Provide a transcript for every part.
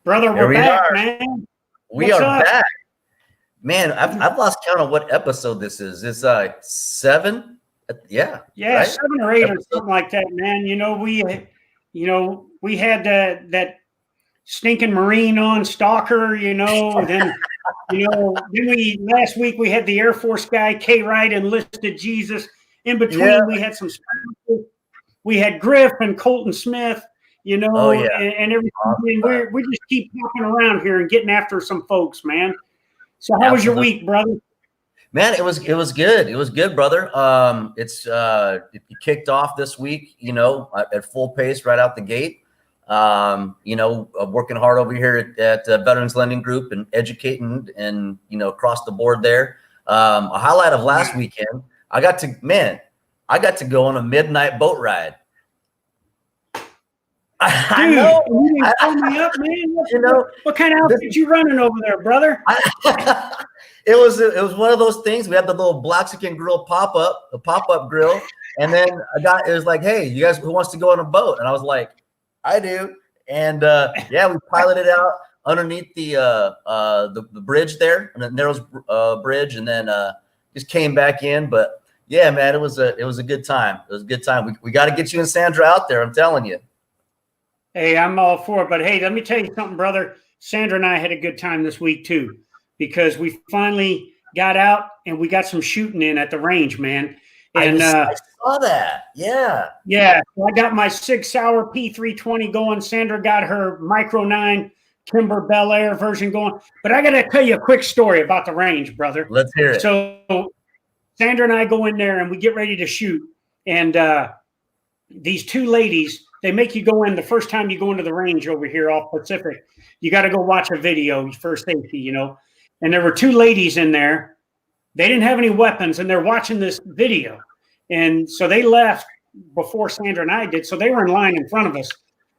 Brother, we're back, man. We are back. Man, I've lost count on what episode this is. It's 7? Yeah. Yeah, right? 7 or 8 or something like that, man. We had that stinking Marine on Stalker, then last week we had the Air Force guy, K-Wright, enlisted Jesus. In between, we had some, we had Griff and Colton Smith, and everything. Awesome. We just keep popping around here and getting after some folks, man. So how was your week, brother? Man, it was good. It was good, brother. It kicked off this week, at full pace right out the gate. Working hard over here at Veterans Lending Group and educating and, across the board there. A highlight of last weekend, I got to go on a midnight boat ride. Dude, you didn't call me up, man. What kind of outfit you running over there, brother? It was one of those things. We had the little Blaxican grill the pop-up grill, and then it was like, hey, you guys, who wants to go on a boat? And I was like, I do. And we piloted out underneath the bridge there, and the Narrows bridge, and then just came back in. But yeah, man, it was a good time. It was a good time. We got to get you and Sandra out there. I'm telling you. Hey, I'm all for it. But hey, let me tell you something, brother. Sandra and I had a good time this week too, because we finally got out and we got some shooting in at the range, man. And I saw that. Yeah. Yeah. So I got my Sig Sauer P320 going. Sandra got her Micro 9 Timber Bel Air version going. But I got to tell you a quick story about the range, brother. Let's hear it. So Sandra and I go in there and we get ready to shoot. And these two ladies, they make you go in the first time you go into the range over here off Pacific. You got to go watch a video for safety, And there were two ladies in there. They didn't have any weapons, and they're watching this video. And so they left before Sandra and I did. So they were in line in front of us.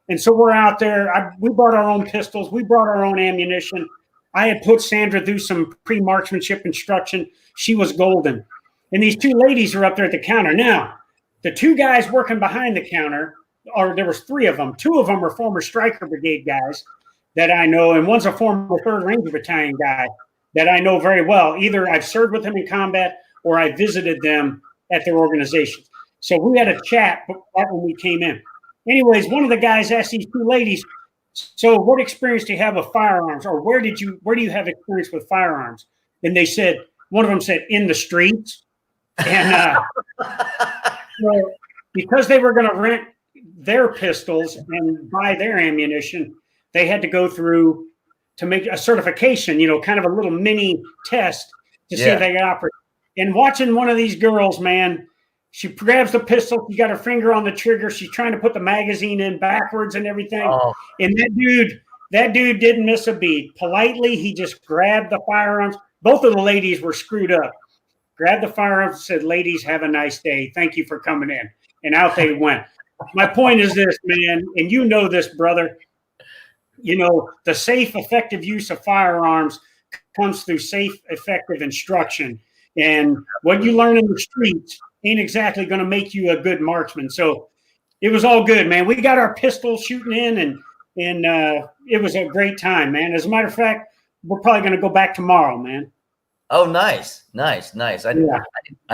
And so we're out there. We brought our own pistols. We brought our own ammunition. I had put Sandra through some pre-marksmanship instruction. She was golden. And these two ladies are up there at the counter. Now, the two guys working behind the counter, there was 3 of them. 2 of them are former Stryker Brigade guys that I know, and one's a former 3rd Ranger Battalion guy that I know very well. Either I've served with them in combat or I visited them at their organizations. So we had a chat right when we came in. Anyways, one of the guys asked these 2 ladies, so what experience do you have with firearms, or where do you have experience with firearms? And they said, one of them said, in the streets. And so because they were going to rent their pistols and buy their ammunition, they had to go through to make a certification, kind of a little mini test to see if they could operate. And watching one of these girls, man, she grabs the pistol, she got her finger on the trigger, she's trying to put the magazine in backwards and everything. Oh. And that dude didn't miss a beat. Politely, he just grabbed the firearms. Both of the ladies were screwed up. Grabbed the firearms and said, ladies, have a nice day. Thank you for coming in. And out they went. My point is this, man, and you know this, brother. The safe, effective use of firearms comes through safe, effective instruction. And what you learn in the streets ain't exactly going to make you a good marksman. So it was all good, man. We got our pistols shooting in, and it was a great time, man. As a matter of fact, we're probably going to go back tomorrow, man. Oh, nice. I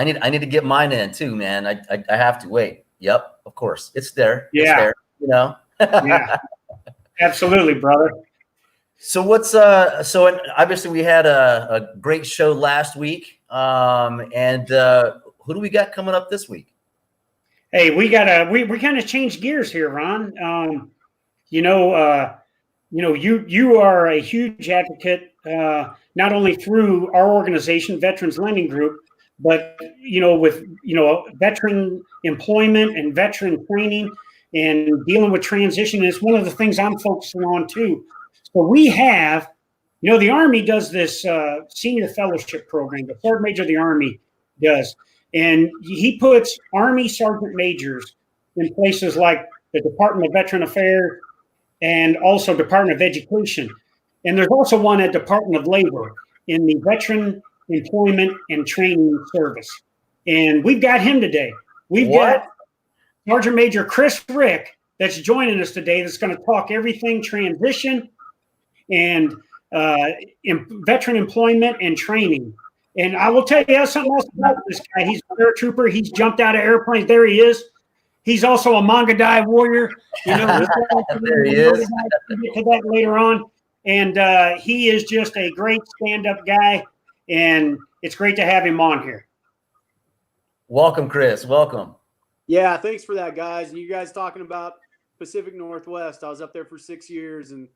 need to get mine in too, man. I have to. Wait. Yep, of course. It's there. Yeah. It's there, Yeah. Absolutely, brother. So so obviously we had a great show last week. And who do we got coming up this week? Hey, we kind of changed gears here, Ron. You are a huge advocate, not only through our organization, Veterans Lending Group, but with veteran employment and veteran training and dealing with transition. It's one of the things I'm focusing on too. So we have, the Army does this senior fellowship program. The Sergeant Major of the Army does, and he puts Army Sergeant Majors in places like the Department of Veteran Affairs and also Department of Education. And there's also one at Department of Labor in the Veteran Employment and Training Service. And we've got him today. We've got Sergeant Major Chris Rick that's joining us today that's going to talk everything transition and veteran employment and training. And I will tell you something else about this guy. He's a paratrooper. He's jumped out of airplanes. There he is. He's also a Mangudai warrior. You know, there he is. We'll get to that later on. And he is just a great stand-up guy, and it's great to have him on here. Welcome, Chris. Welcome. Yeah, thanks for that, guys. And you guys talking about Pacific Northwest. I was up there for 6 years, and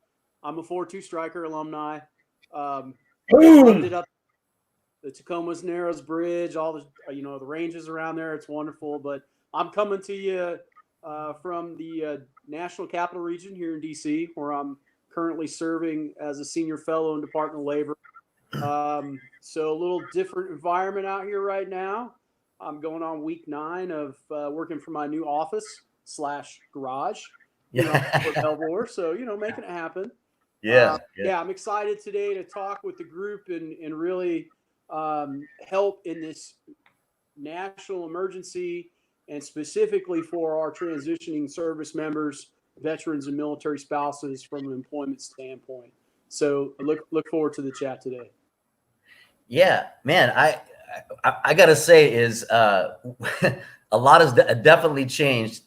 I'm a 4-2 striker alumni. Ended up the Tacoma's Narrows Bridge, all the the ranges around there. It's wonderful. But I'm coming to you from the National Capital Region here in DC, where I'm currently serving as a senior fellow in Department of Labor. So a little different environment out here right now. I'm going on week 9 of working for my new office / garage, for Belvoir. So, making it happen. Yeah. Yeah, I'm excited today to talk with the group and really help in this national emergency, and specifically for our transitioning service members, veterans, and military spouses from an employment standpoint. So I look forward to the chat today. Yeah, man, I gotta say is a lot has definitely changed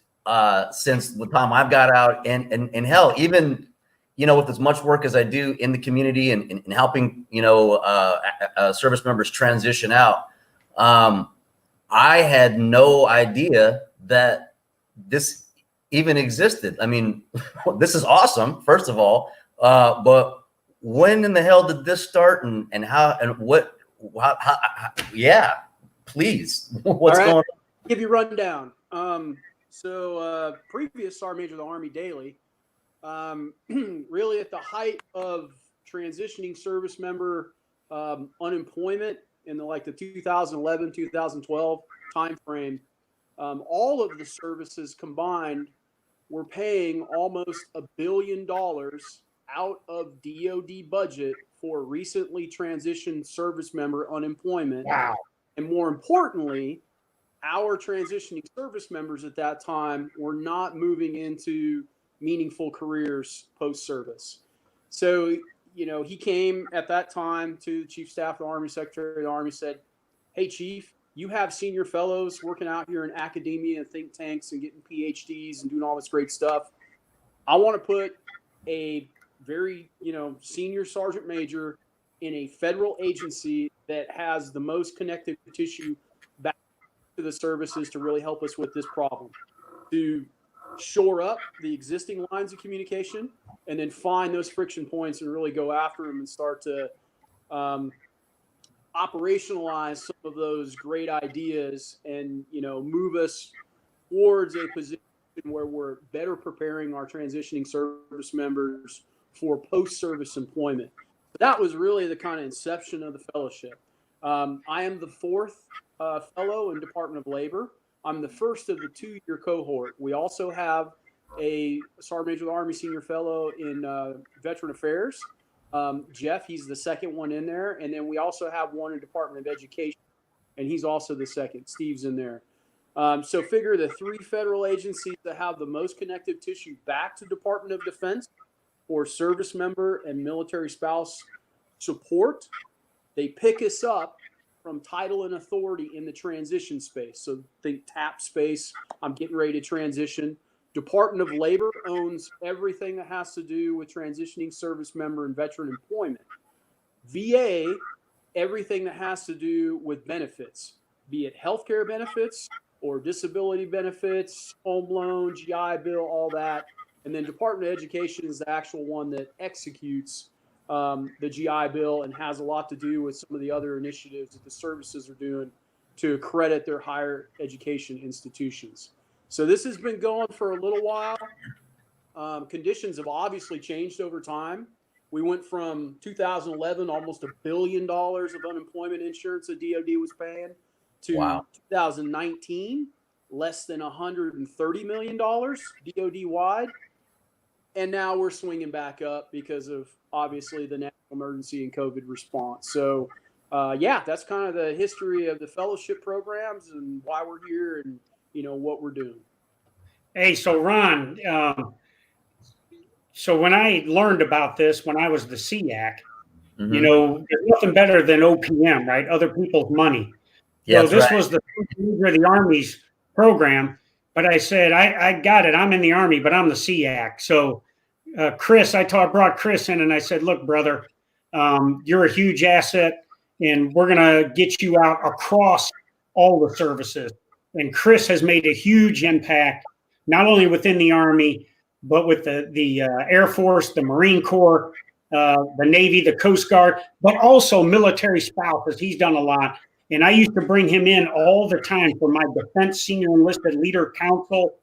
since the time I've got out, and hell, even with as much work as I do in the community and helping service members transition out, I had no idea that this even existed. I mean, this is awesome, first of all, but when in the hell did this start, and how and what? How, yeah, please. What's going on? Give you a rundown. So previous Sergeant Major of the Army Daily, really at the height of transitioning service member unemployment in the 2011, 2012 timeframe, all of the services combined were paying almost $1 billion out of DoD budget for recently transitioned service member unemployment. Wow. And more importantly, our transitioning service members at that time were not moving into meaningful careers post-service. So, he came at that time to the Chief of Staff of the Army, Secretary of the Army, said, "Hey, Chief, you have senior fellows working out here in academia and think tanks and getting PhDs and doing all this great stuff. I want to put a very, senior sergeant major in a federal agency that has the most connective tissue back to the services to really help us with this problem, to shore up the existing lines of communication and then find those friction points and really go after them and start to operationalize some of those great ideas and, move us towards a position where we're better preparing our transitioning service members for post-service employment." That was really the kind of inception of the fellowship. I am the 4th fellow in Department of Labor. I'm the first of the 2-year cohort. We also have a Sergeant Major of the Army Senior Fellow in Veteran Affairs. Jeff, he's the second one in there. And then we also have one in Department of Education, and he's also the second. Steve's in there. So figure the 3 federal agencies that have the most connective tissue back to Department of Defense for service member and military spouse support, they pick us up from title and authority in the transition space. So think TAP space. I'm getting ready to transition. Department of Labor owns everything that has to do with transitioning service member and veteran employment. VA, everything that has to do with benefits, be it healthcare benefits or disability benefits, home loan, GI Bill, all that. And then Department of Education is the actual one that executes the GI Bill and has a lot to do with some of the other initiatives that the services are doing to accredit their higher education institutions. So this has been going for a little while. Conditions have obviously changed over time. We went from 2011, almost $1 billion of unemployment insurance that DoD was paying, to 2019, less than $130 million DoD-wide. And now we're swinging back up because of obviously the national emergency and COVID response. So, that's kind of the history of the fellowship programs and why we're here and, what we're doing. Hey, so Ron, So when I learned about this, when I was the SEAC, Mhm. you know, there's nothing better than OPM, right? Other people's money. Yeah, So that's this right. was the first year of the Army's program, but I said, I got it. I'm in the Army, but I'm the SEAC. So Chris, brought Chris in and I said, look, brother, you're a huge asset and we're going to get you out across all the services. And Chris has made a huge impact, not only within the Army, but with the Air Force, the Marine Corps, the Navy, the Coast Guard, but also military spouses. He's done a lot. And I used to bring him in all the time for my Defense Senior Enlisted Leader Council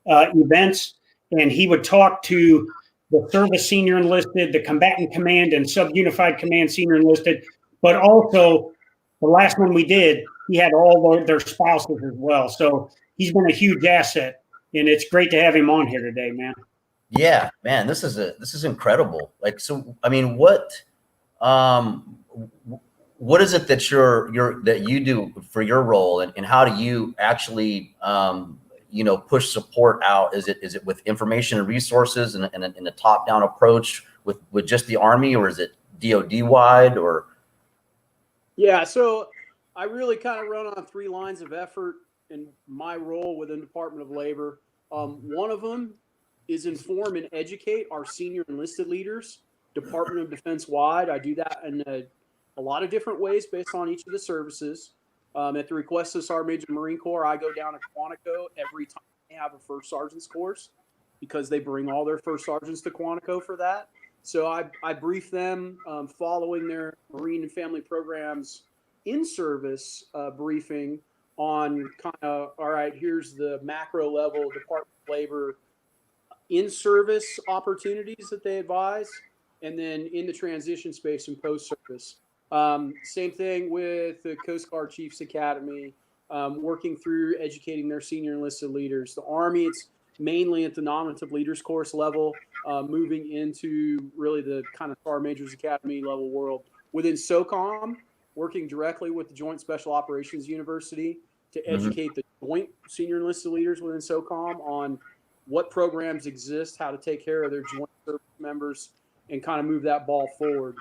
events. And he would talk to the Service Senior Enlisted, the Combatant Command and Sub-Unified Command Senior Enlisted, but also the last one we did, he had all their spouses as well. So he's been a huge asset, and it's great to have him on here today, man. Yeah, man, this is incredible. Like, so, I mean, what is it that that you do for your role, and how do you actually, you know, push support out? Is it with information and resources and a top-down approach with just the Army, or is it DoD wide, or? Yeah, so I really kind of run on 3 lines of effort in my role within Department of Labor. One of them is inform and educate our senior enlisted leaders, Department of Defense wide. I do that in a lot of different ways based on each of the services. At the request of Sergeant Major Marine Corps, I go down to Quantico every time they have a first sergeant's course, because they bring all their first sergeants to Quantico for that. So I brief them following their Marine and Family Programs in-service briefing on kind of, all right, here's the macro level Department of Labor in-service opportunities that they advise, and then in the transition space and post-service. Same thing with the Coast Guard Chiefs Academy, working through educating their senior enlisted leaders. The Army, it's mainly at the nominative leaders course level, moving into really the kind of Sergeant Majors Academy level world. Within SOCOM, working directly with the Joint Special Operations University to educate the joint senior enlisted leaders within SOCOM on what programs exist, how to take care of their joint service members, and kind of move that ball forward.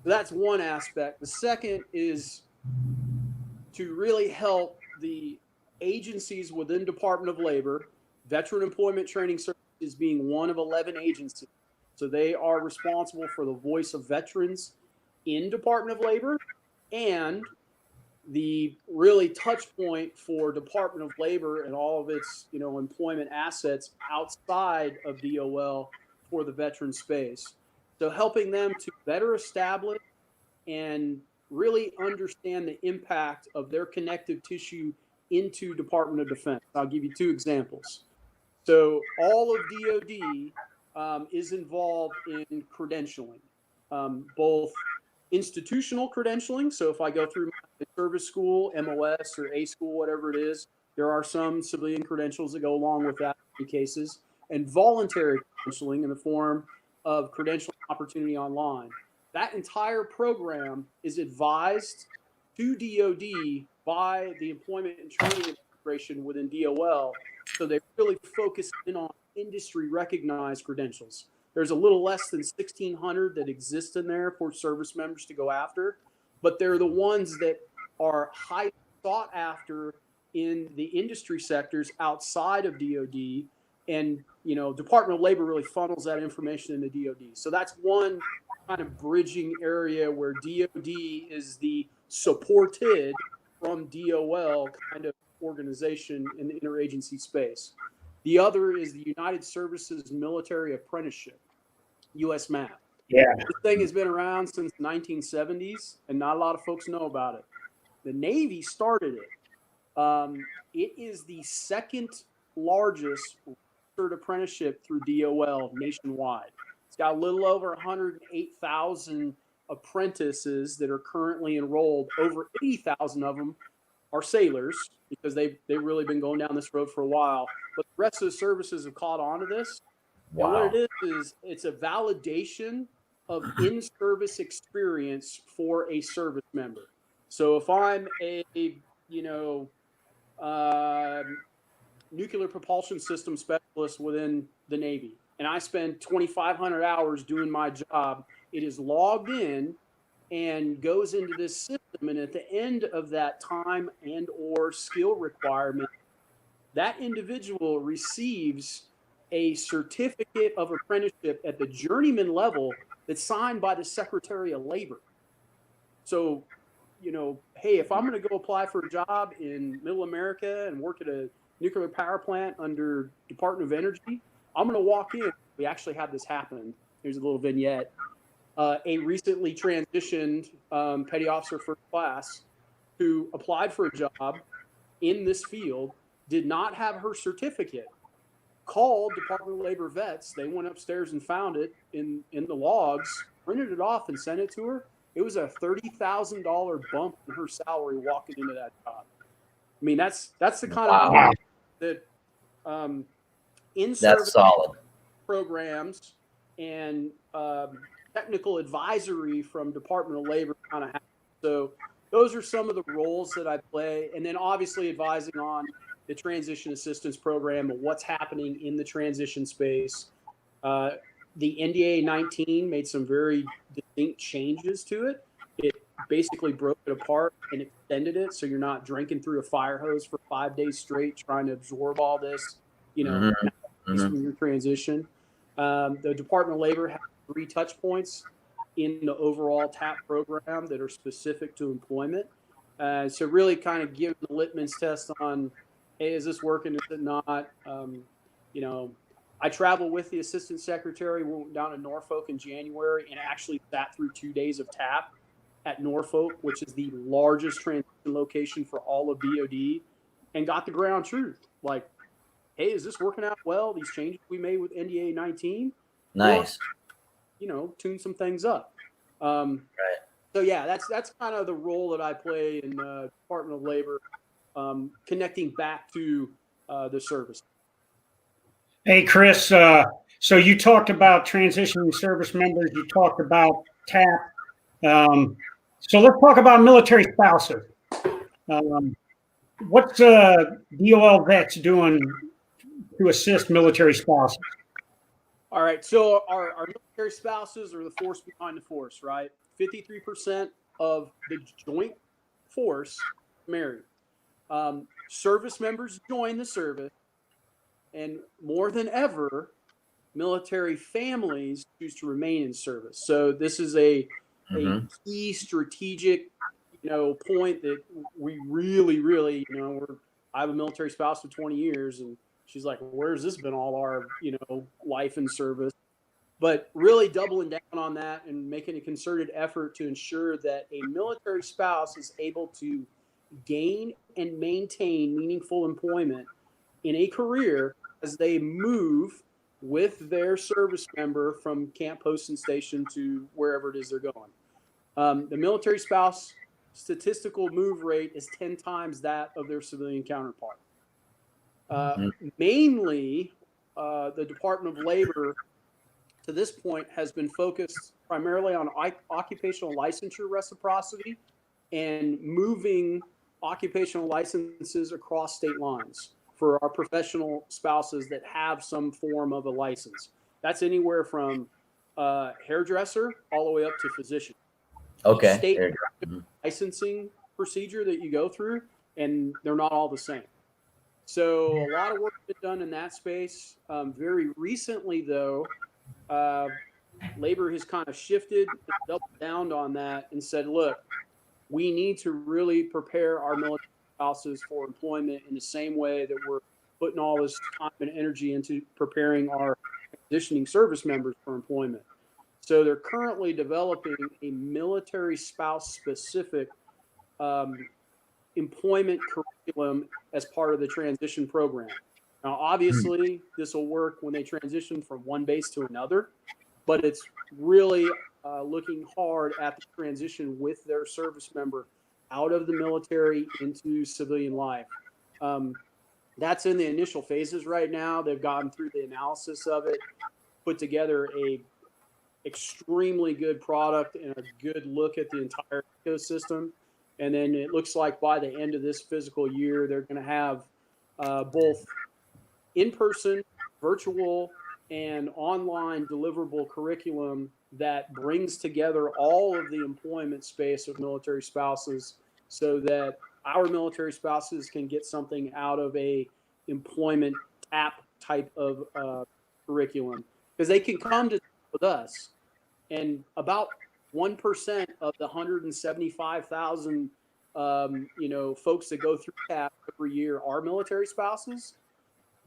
So that's one aspect. The second is to really help the agencies within Department of Labor, Veteran Employment Training Services being one of 11 agencies. So they are responsible for the voice of veterans in Department of Labor, and the really touch point for Department of Labor and all of its, you know, employment assets outside of DOL for the veteran space. So helping them to better establish and really understand the impact of their connective tissue into Department of Defense. I'll give you 2 examples. So all of DoD is involved in credentialing, both institutional credentialing. So if I go through my service school, MOS or A school, whatever it is, there are some civilian credentials that go along with that in cases, and voluntary credentialing in the form of credentialing opportunity online. That entire program is advised to DoD by the Employment and Training Administration within DOL. So they really focus in on industry recognized credentials. There's a little less than 1,600 that exist in there for service members to go after, but they're the ones that are highly sought after in the industry sectors outside of DoD. And, you know, Department of Labor really funnels that information into DoD. So that's one kind of bridging area where DoD is the supported from DOL kind of organization in the interagency space. The other is the United Services Military Apprenticeship, USMAP. Yeah. This thing has been around since the 1970s, and not a lot of folks know about it. The Navy started it. It is the second largest registered apprenticeship through DOL nationwide. It's got a little over 108,000 apprentices that are currently enrolled. Over 80,000 of them are sailors, because they've really been going down this road for a while. But the rest of the services have caught on to this. Wow. And what it is it's a validation of in-service experience for a service member. So if I'm a nuclear propulsion system specialist within the Navy, and I spend 2,500 hours doing my job, it is logged in and goes into this system. And at the end of that time and or skill requirement, that individual receives a certificate of apprenticeship at the journeyman level that's signed by the Secretary of Labor. So, you know, hey, if I'm going to go apply for a job in Middle America and work at a nuclear power plant under Department of Energy, I'm going to walk in. We actually had this happen. Here's a little vignette. A recently transitioned petty officer first class who applied for a job in this field, did not have her certificate, called Department of Labor vets. They went upstairs and found it in the logs, printed it off and sent it to her. It was a $30,000 bump in her salary walking into that job. I mean, that's the kind of that in-service solid programs and technical advisory from Department of Labor kind of happen. So those are some of the roles that I play. And then obviously advising on the transition assistance program and what's happening in the transition space. The NDA 19 made some very distinct changes to it. It basically broke it apart and extended it, so you're not drinking through a fire hose for 5 days straight trying to absorb all this, you know, from your transition. The Department of Labor has 3 touch points in the overall TAP program that are specific to employment. So really kind of give the litmus test on, hey, is this working? Is it not? You know, I traveled with the assistant secretary. We went down to Norfolk in January and actually sat through 2 days of TAP at Norfolk, which is the largest transition location for all of DOD, and got the ground truth. Like, hey, is this working out well? These changes we made with NDA 19? nice. Or, you know, tune some things up. Right. So yeah, that's kind of the role that I play in the Department of Labor, connecting back to the service. Hey, Chris, so you talked about transitioning service members. You talked about TAP. So let's talk about military spouses. What's DOL vets doing to assist military spouses? All right, so our military spouses are the force behind the force, right? 53% of the joint force married. Service members join the service, and more than ever, military families choose to remain in service. So this is a key strategic, you know, point that we really, you know, I have a military spouse for 20 years, and she's like, where's this been all our, you know, life in service? But really doubling down on that and making a concerted effort to ensure that a military spouse is able to gain and maintain meaningful employment in a career as they move with their service member from camp, post, and station to wherever it is they're going. The military spouse statistical move rate is 10 times that of their civilian counterpart. Mainly, the Department of Labor to this point has been focused primarily on occupational licensure reciprocity and moving occupational licenses across state lines for our professional spouses that have some form of a license. That's anywhere from hairdresser all the way up to physician. Okay. State licensing procedure that you go through, and they're not all the same. So a lot of work has been done in that space. Very recently, though, labor has kind of shifted, doubled down on that, and said, look, we need to really prepare our military spouses for employment in the same way that we're putting all this time and energy into preparing our transitioning service members for employment. So they're currently developing a military spouse specific employment curriculum as part of the transition program. Now, obviously, this will work when they transition from one base to another, but it's really looking hard at the transition with their service member out of the military into civilian life. That's in the initial phases right now. They've gotten through the analysis of it, put together a extremely good product and a good look at the entire ecosystem. And then it looks like by the end of this fiscal year, they're going to have both in-person, virtual, and online deliverable curriculum that brings together all of the employment space of military spouses so that our military spouses can get something out of a employment app type of curriculum, because they can come to with us, and about 1% of the 175,000 folks that go through TAP every year are military spouses,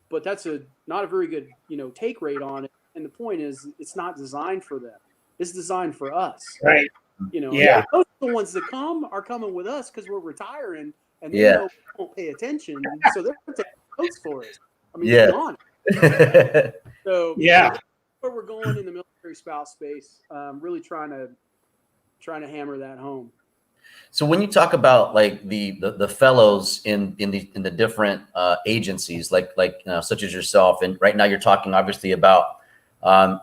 but that's not a very good take rate on it. And the point is, it's not designed for them. It's designed for us. Right. Yeah. Most of the ones that come are coming with us because we're retiring, and they know we won't pay attention, so they're taking notes for us. I mean, they're on it. So that's where we're going in the military spouse space. Really trying to hammer that home. So when you talk about like the fellows in the different agencies, like such as yourself, and right now you're talking obviously about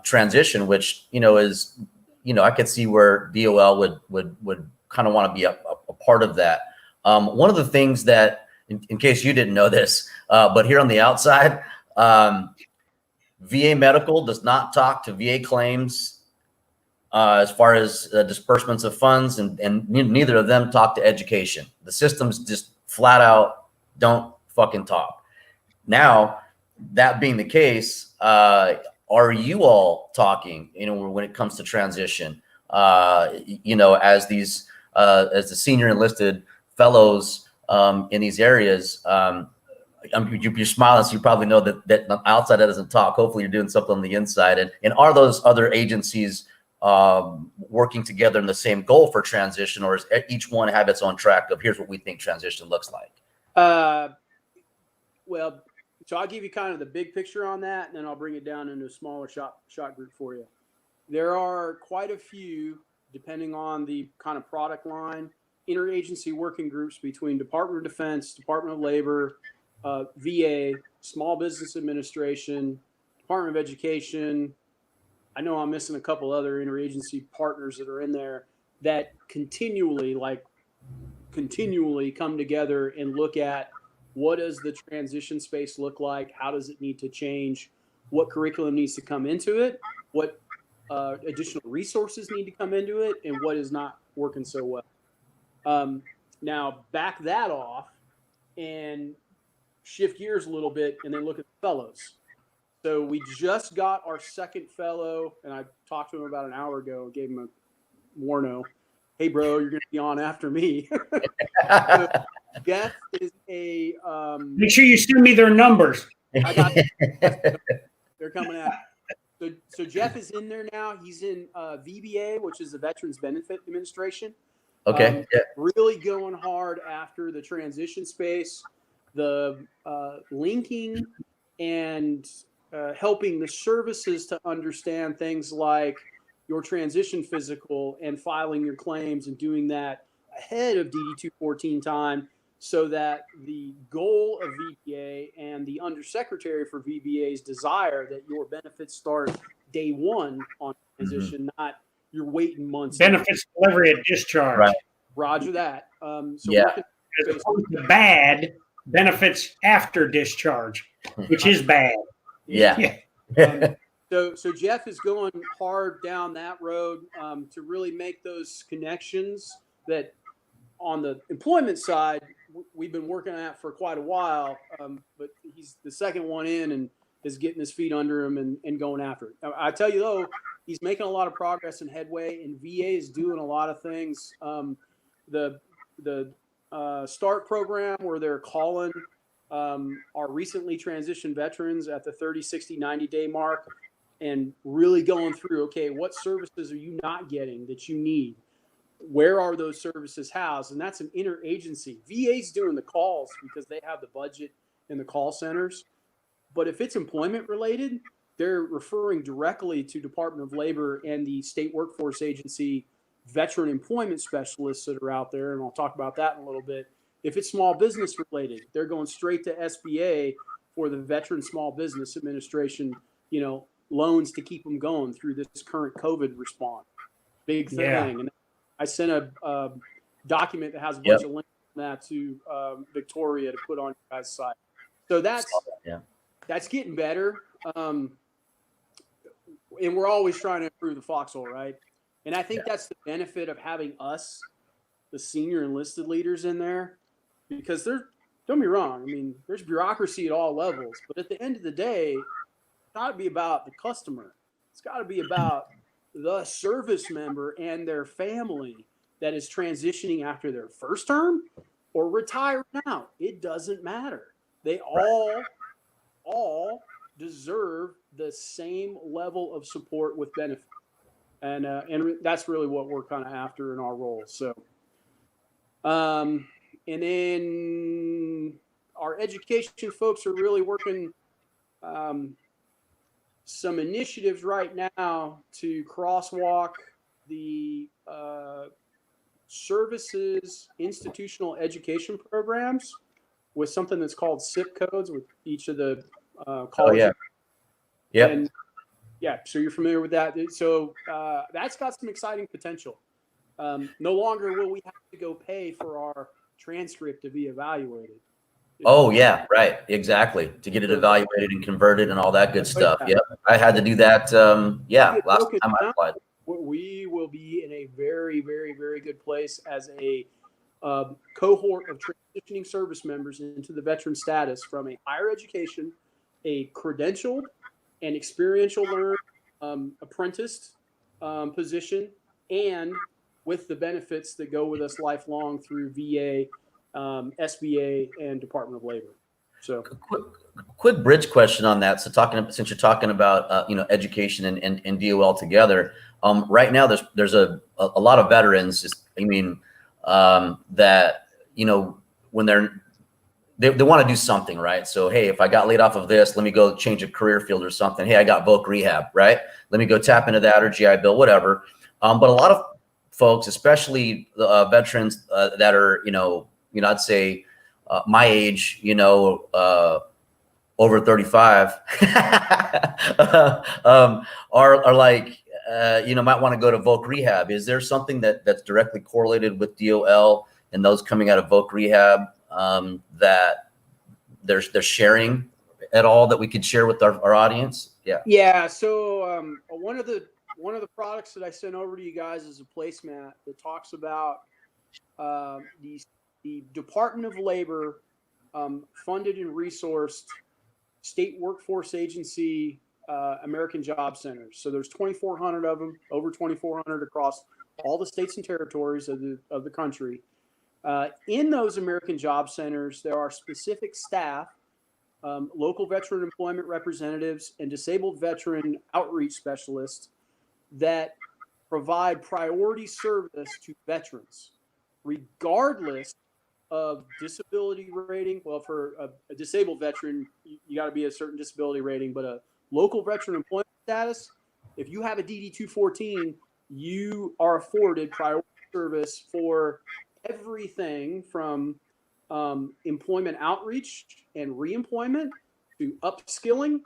transition, which is I could see where DOL would kind of want to be a part of that. One of the things that, in case you didn't know this, but here on the outside, VA Medical does not talk to VA claims as far as disbursements of funds, and neither of them talk to education. The systems just flat out don't fucking talk. Now, that being the case, are you all talking, when it comes to transition, as these, as the senior enlisted fellows in these areas? You're smiling, so you probably know that the outside that doesn't talk. Hopefully you're doing something on the inside. And are those other agencies working together in the same goal for transition, or does each one have its own track of here's what we think transition looks like? Well, so I'll give you kind of the big picture on that, and then I'll bring it down into a smaller shot group for you. There are quite a few, depending on the kind of product line, interagency working groups between Department of Defense, Department of Labor, VA, Small Business Administration, Department of Education. I know I'm missing a couple other interagency partners that are in there that continually come together and look at what does the transition space look like? How does it need to change? What curriculum needs to come into it? What additional resources need to come into it? And what is not working so well? Now, back that off and shift gears a little bit and then look at the fellows. So we just got our second fellow, and I talked to him about an hour ago, gave him a warno. Hey, bro, you're going to be on after me. So Jeff is a... Make sure you send me their numbers. I got they're coming out. So Jeff is in there now. He's in VBA, which is the Veterans Benefit Administration. Okay. Really going hard after the transition space, the linking and helping the services to understand things like your transition physical and filing your claims and doing that ahead of DD-214 time, so that the goal of VBA and the undersecretary for VBA's desire that your benefits start day one on transition, not you're waiting months. Benefits delivery at discharge. Right. Roger that. As opposed to bad benefits after discharge, which is bad. Yeah. So Jeff is going hard down that road to really make those connections that on the employment side we've been working at for quite a while, but he's the second one in and is getting his feet under him and going after it. Now, I tell you though, he's making a lot of progress and headway, and VA is doing a lot of things. The START program, where they're calling our recently transitioned veterans at the 30, 60, 90-day mark and really going through, okay, what services are you not getting that you need? Where are those services housed? And that's an interagency. VA's doing the calls because they have the budget in the call centers. But if it's employment related, they're referring directly to Department of Labor and the state workforce agency veteran employment specialists that are out there. And I'll talk about that in a little bit. If it's small business related, they're going straight to SBA for the Veteran Small Business Administration, loans to keep them going through this current COVID response. Big thing. Yeah. And I sent a document that has a bunch of links on that to Victoria to put on your guys' site. So that's getting better. and we're always trying to improve the foxhole, right? And I think that's the benefit of having us, the senior enlisted leaders in there, because don't get me wrong, I mean, there's bureaucracy at all levels, but at the end of the day, it's got to be about the customer. It's got to be about the service member and their family that is transitioning after their first term or retiring out. It doesn't matter. They all deserve the same level of support with benefit. And that's really what we're kind of after in our role. So, and then our education folks are really working some initiatives right now to crosswalk the services institutional education programs with something that's called SIP codes with each of the colleges. Yeah. And yeah, so you're familiar with that. So that's got some exciting potential. No longer will we have to go pay for our transcript to be evaluated. Oh yeah, right, exactly. To get it evaluated and converted and all that good stuff. Yep, I had to do that. Last time I applied. We will be in a very, very, very good place as a cohort of transitioning service members into the veteran status from a higher education, a credentialed and experiential learned apprentice position, and with the benefits that go with us lifelong through VA, SBA, and Department of Labor. So, quick bridge question on that. So, since you're talking about education and DOL together, right now there's a lot of veterans. That when they want to do something, right? So, hey, if I got laid off of this, let me go change a career field or something. Hey, I got voc rehab, right? Let me go tap into that or GI Bill, whatever. But a lot of folks, especially the veterans that are, I'd say my age, over 35, are like, might want to go to voc rehab. Is there something that's directly correlated with DOL and those coming out of voc rehab that they're sharing at all that we could share with our audience? Yeah. So one of the products that I sent over to you guys is a placemat that talks about the Department of Labor funded and resourced state workforce agency American Job Centers. So there's 2,400 of them, over 2,400 across all the states and territories of the country. In those American Job Centers, there are specific staff, local veteran employment representatives, and disabled veteran outreach specialists that provide priority service to veterans, regardless of disability rating. Well, for a disabled veteran, you got to be a certain disability rating, but a local veteran employment status, if you have a DD-214, you are afforded priority service for everything from employment outreach and reemployment to upskilling.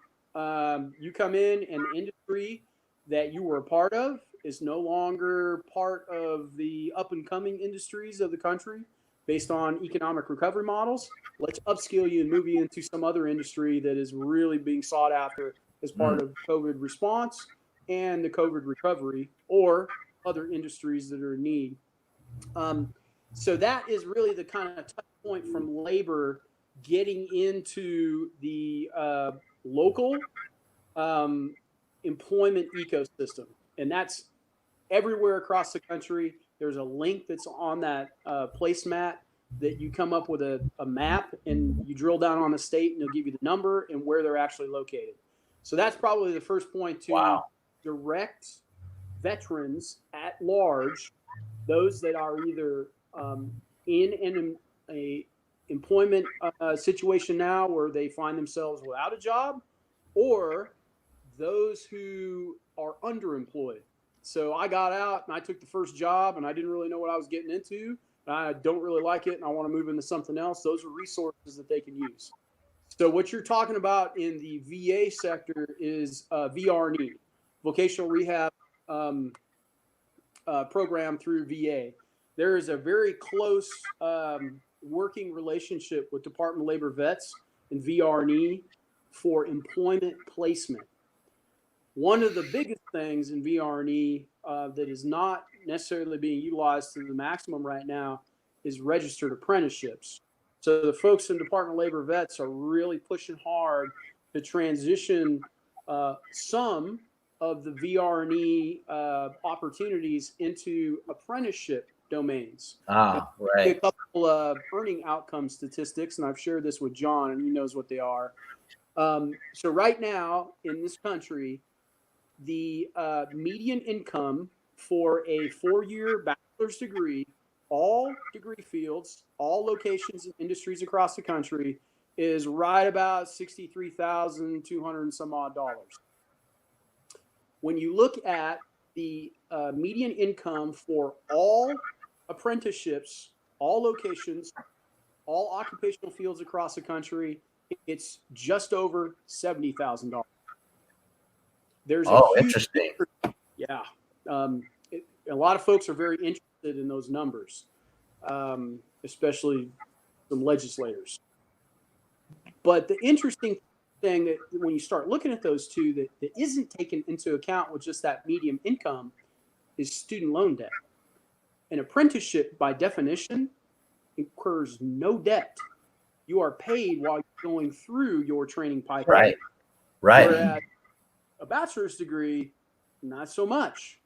You come in and the industry that you were a part of is no longer part of the up and coming industries of the country based on economic recovery models. Let's upskill you and move you into some other industry that is really being sought after as part of COVID response and the COVID recovery, or other industries that are in need. So that is really the kind of touch point from labor getting into the local employment ecosystem. And that's everywhere across the country. There's a link that's on that placemat that you come up with a map and you drill down on the state and they'll give you the number and where they're actually located. So that's probably the first point to direct veterans at large, those that are either in a employment situation now where they find themselves without a job, or those who are underemployed. So I got out and I took the first job and I didn't really know what I was getting into. I don't really like it and I want to move into something else. Those are resources that they can use. So what you're talking about in the VA sector is VRNE, vocational rehab program through VA. There is a very close working relationship with Department of Labor vets and VRNE for employment placement. One of the biggest things in VR&E that is not necessarily being utilized to the maximum right now is registered apprenticeships. So the folks in Department of Labor Vets are really pushing hard to transition some of the VR&E opportunities into apprenticeship domains. Ah, right. A couple of earning outcome statistics, and I've shared this with John, and he knows what they are. So right now in this country, the median income for a 4-year bachelor's degree, all degree fields, all locations and industries across the country, is right about $63,200 and some odd dollars. When you look at the median income for all apprenticeships, all locations, all occupational fields across the country, it's just over $70,000. There's interesting. Yeah. A lot of folks are very interested in those numbers, especially some legislators. But the interesting thing that when you start looking at those two that isn't taken into account with just that median income is student loan debt. An apprenticeship, by definition, incurs no debt. You are paid while you're going through your training pipeline. Right. Whereas a bachelor's degree, not so much.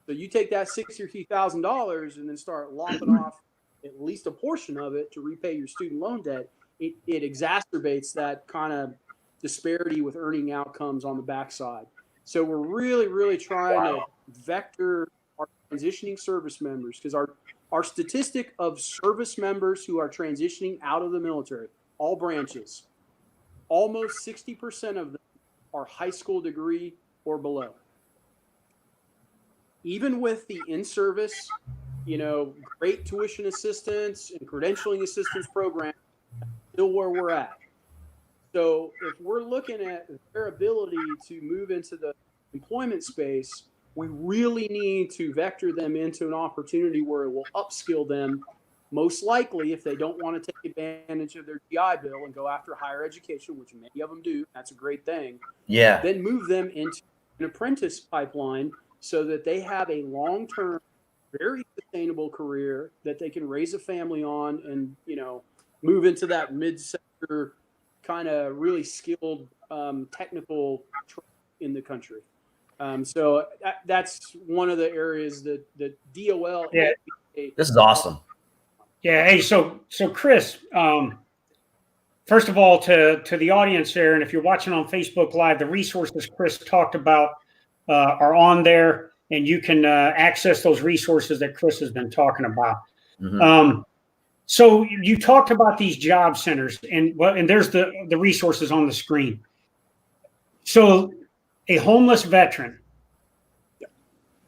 So you take that $60,000 and then start lopping off at least a portion of it to repay your student loan debt. It exacerbates that kind of disparity with earning outcomes on the backside. So we're really, really trying to vector our transitioning service members, because our statistic of service members who are transitioning out of the military, all branches, almost 60% of them are high school degree or below. Even with the in-service, great tuition assistance and credentialing assistance program, still where we're at. So if we're looking at their ability to move into the employment space, we really need to vector them into an opportunity where it will upskill them, most likely if they don't want to take advantage of their GI Bill and go after higher education, which many of them do. That's a great thing. Yeah. Then move them into an apprentice pipeline so that they have a long-term, very sustainable career that they can raise a family on and, move into that mid-sector kind of really skilled technical in the country. So that's one of the areas that DOL. Yeah. This is awesome. Yeah. Hey, so Chris, first of all, to the audience there, and if you're watching on Facebook Live, the resources Chris talked about are on there, and you can access those resources that Chris has been talking about. Mm-hmm. So you talked about these job centers, and there's the resources on the screen. So a homeless veteran,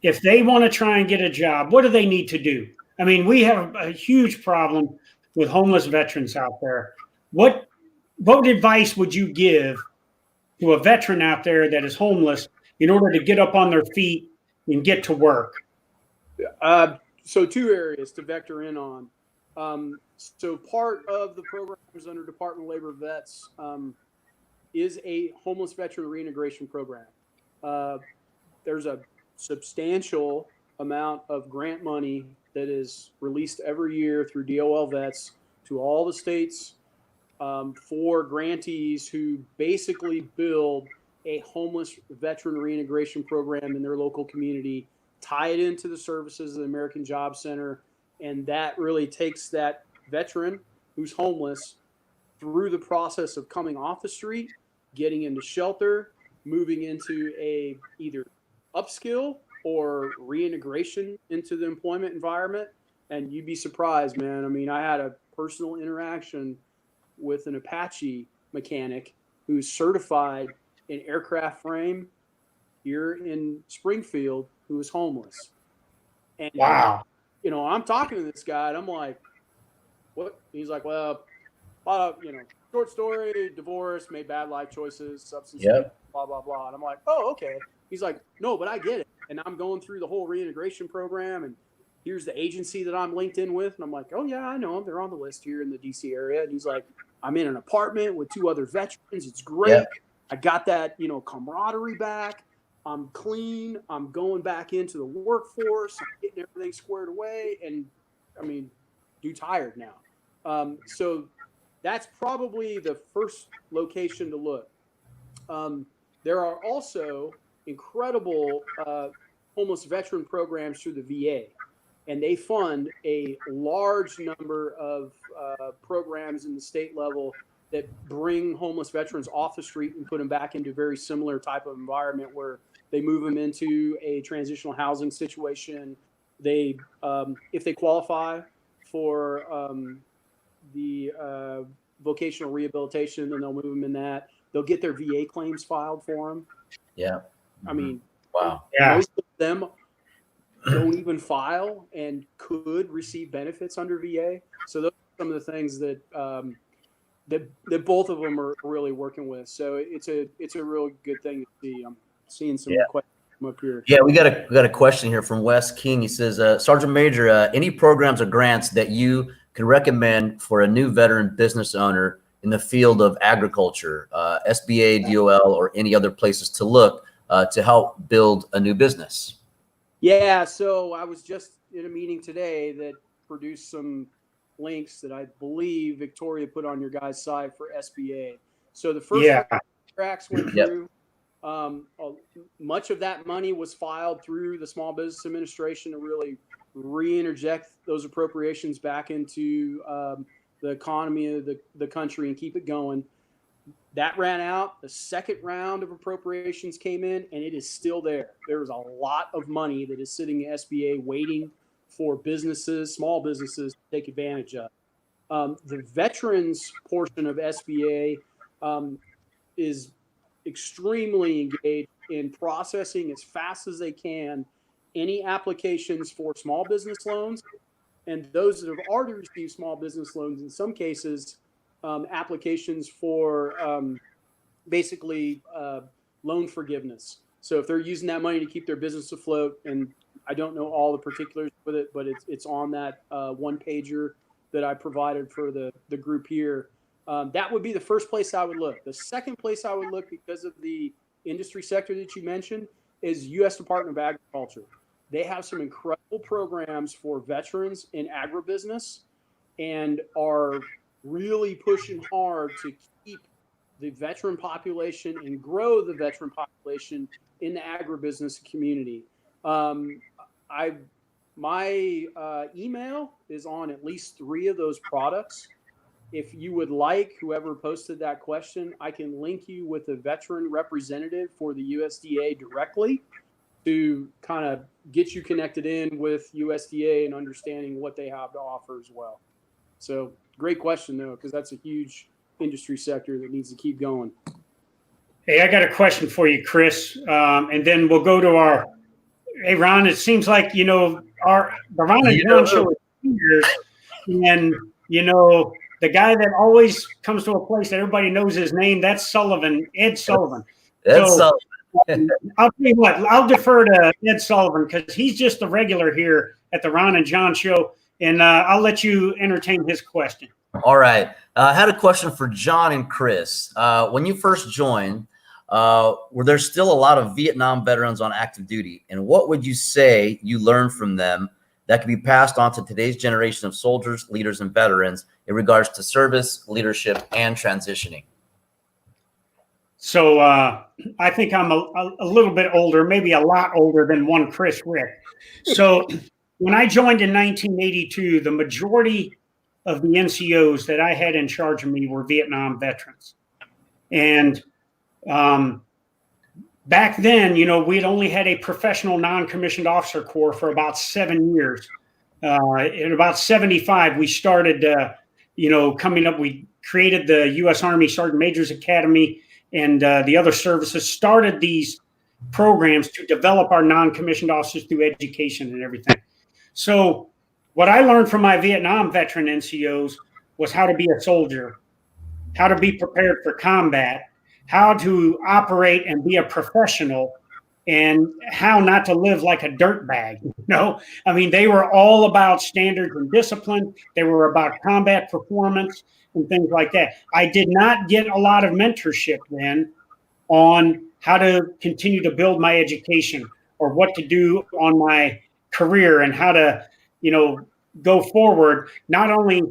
if they want to try and get a job, what do they need to do? I mean, we have a huge problem with homeless veterans out there. What advice would you give to a veteran out there that is homeless in order to get up on their feet and get to work? So 2 areas to vector in on. So part of the programs under Department of Labor Vets is a homeless veteran reintegration program. There's a substantial amount of grant money that is released every year through DOL Vets to all the states for grantees who basically build a homeless veteran reintegration program in their local community, tie it into the services of the American Job Center, and that really takes that veteran who's homeless through the process of coming off the street, getting into shelter, moving into a either upskill or reintegration into the employment environment. And you'd be surprised, man. I mean, I had a personal interaction with an Apache mechanic who's certified in aircraft frame here in Springfield, who is homeless. And wow. I'm talking to this guy and I'm like, what? He's like, well, short story, divorce, made bad life choices, substance abuse, blah, blah, blah. And I'm like, oh, okay. He's like, no, but I get it. And I'm going through the whole reintegration program, and here's the agency that I'm linked in with. And I'm like, oh, yeah, I know them. They're on the list here in the DC area. And he's like, I'm in an apartment with 2 other veterans. It's great. Yep. I got that, camaraderie back. I'm clean. I'm going back into the workforce. I'm getting everything squared away. And I mean, dude's hired now. So that's probably the first location to look. There are also incredible homeless veteran programs through the VA, and they fund a large number of programs in the state level that bring homeless veterans off the street and put them back into a very similar type of environment where they move them into a transitional housing situation. They, if they qualify for the vocational rehabilitation, then they'll move them in that. They'll get their VA claims filed for them. Yeah. I mean, wow. Yeah. Most of them don't even file and could receive benefits under VA. So those are some of the things that that both of them are really working with. So it's a real good thing to see. I'm seeing some questions come up here. Yeah, we got a question here from Wes King. He says, Sergeant Major, any programs or grants that you can recommend for a new veteran business owner in the field of agriculture, SBA, DOL, or any other places to look to help build a new business? Yeah, so I was just in a meeting today that produced some links that I believe Victoria put on your guys' site for SBA. So the first tracks went through. Much of that money was filed through the Small Business Administration to really re-interject those appropriations back into the economy of the country and keep it going. That ran out. The second round of appropriations came in, and it is still there. There is a lot of money that is sitting in SBA waiting for businesses, small businesses, to take advantage of. The veterans portion of SBA is extremely engaged in processing as fast as they can any applications for small business loans, and those that have already received small business loans, in some cases, applications for basically loan forgiveness. So if they're using that money to keep their business afloat, and I don't know all the particulars with it, but it's on that one pager that I provided for the group here. That would be the first place I would look. The second place I would look, because of the industry sector that you mentioned, is U.S. Department of Agriculture. They have some incredible programs for veterans in agribusiness and are really pushing hard to keep the veteran population and grow the veteran population in the agribusiness community. My email is on at least 3 of those products. If you would like, whoever posted that question, I can link you with a veteran representative for the USDA directly to kind of get you connected in with USDA and understanding what they have to offer as well. So great question, though, because that's a huge industry sector that needs to keep going. Hey, I got a question for you, Chris, and then we'll go to our. Hey, Ron, it seems like the Ron and John show is years, and the guy that always comes to a place that everybody knows his name, that's Sullivan, Ed Sullivan. Sullivan. I'll tell you what, I'll defer to Ed Sullivan because he's just a regular here at the Ron and John show, and I'll let you entertain his question. All right. I had a question for John and Chris. When you first joined, were there still a lot of Vietnam veterans on active duty? And what would you say you learned from them that could be passed on to today's generation of soldiers, leaders, and veterans in regards to service, leadership, and transitioning? So I think I'm a little bit older, maybe a lot older than one Chris Rick. So when I joined in 1982, the majority of the NCOs that I had in charge of me were Vietnam veterans. And back then, we'd only had a professional non-commissioned officer corps for about 7 years. In about 75, we started, coming up, we created the U.S. Army Sergeant Major's Academy, and the other services started these programs to develop our non-commissioned officers through education and everything. So what I learned from my Vietnam veteran NCOs was how to be a soldier, how to be prepared for combat, how to operate and be a professional, and how not to live like a dirtbag. I mean, they were all about standards and discipline. They were about combat performance and things like that. I did not get a lot of mentorship then on how to continue to build my education or what to do on my career and how to, go forward, not only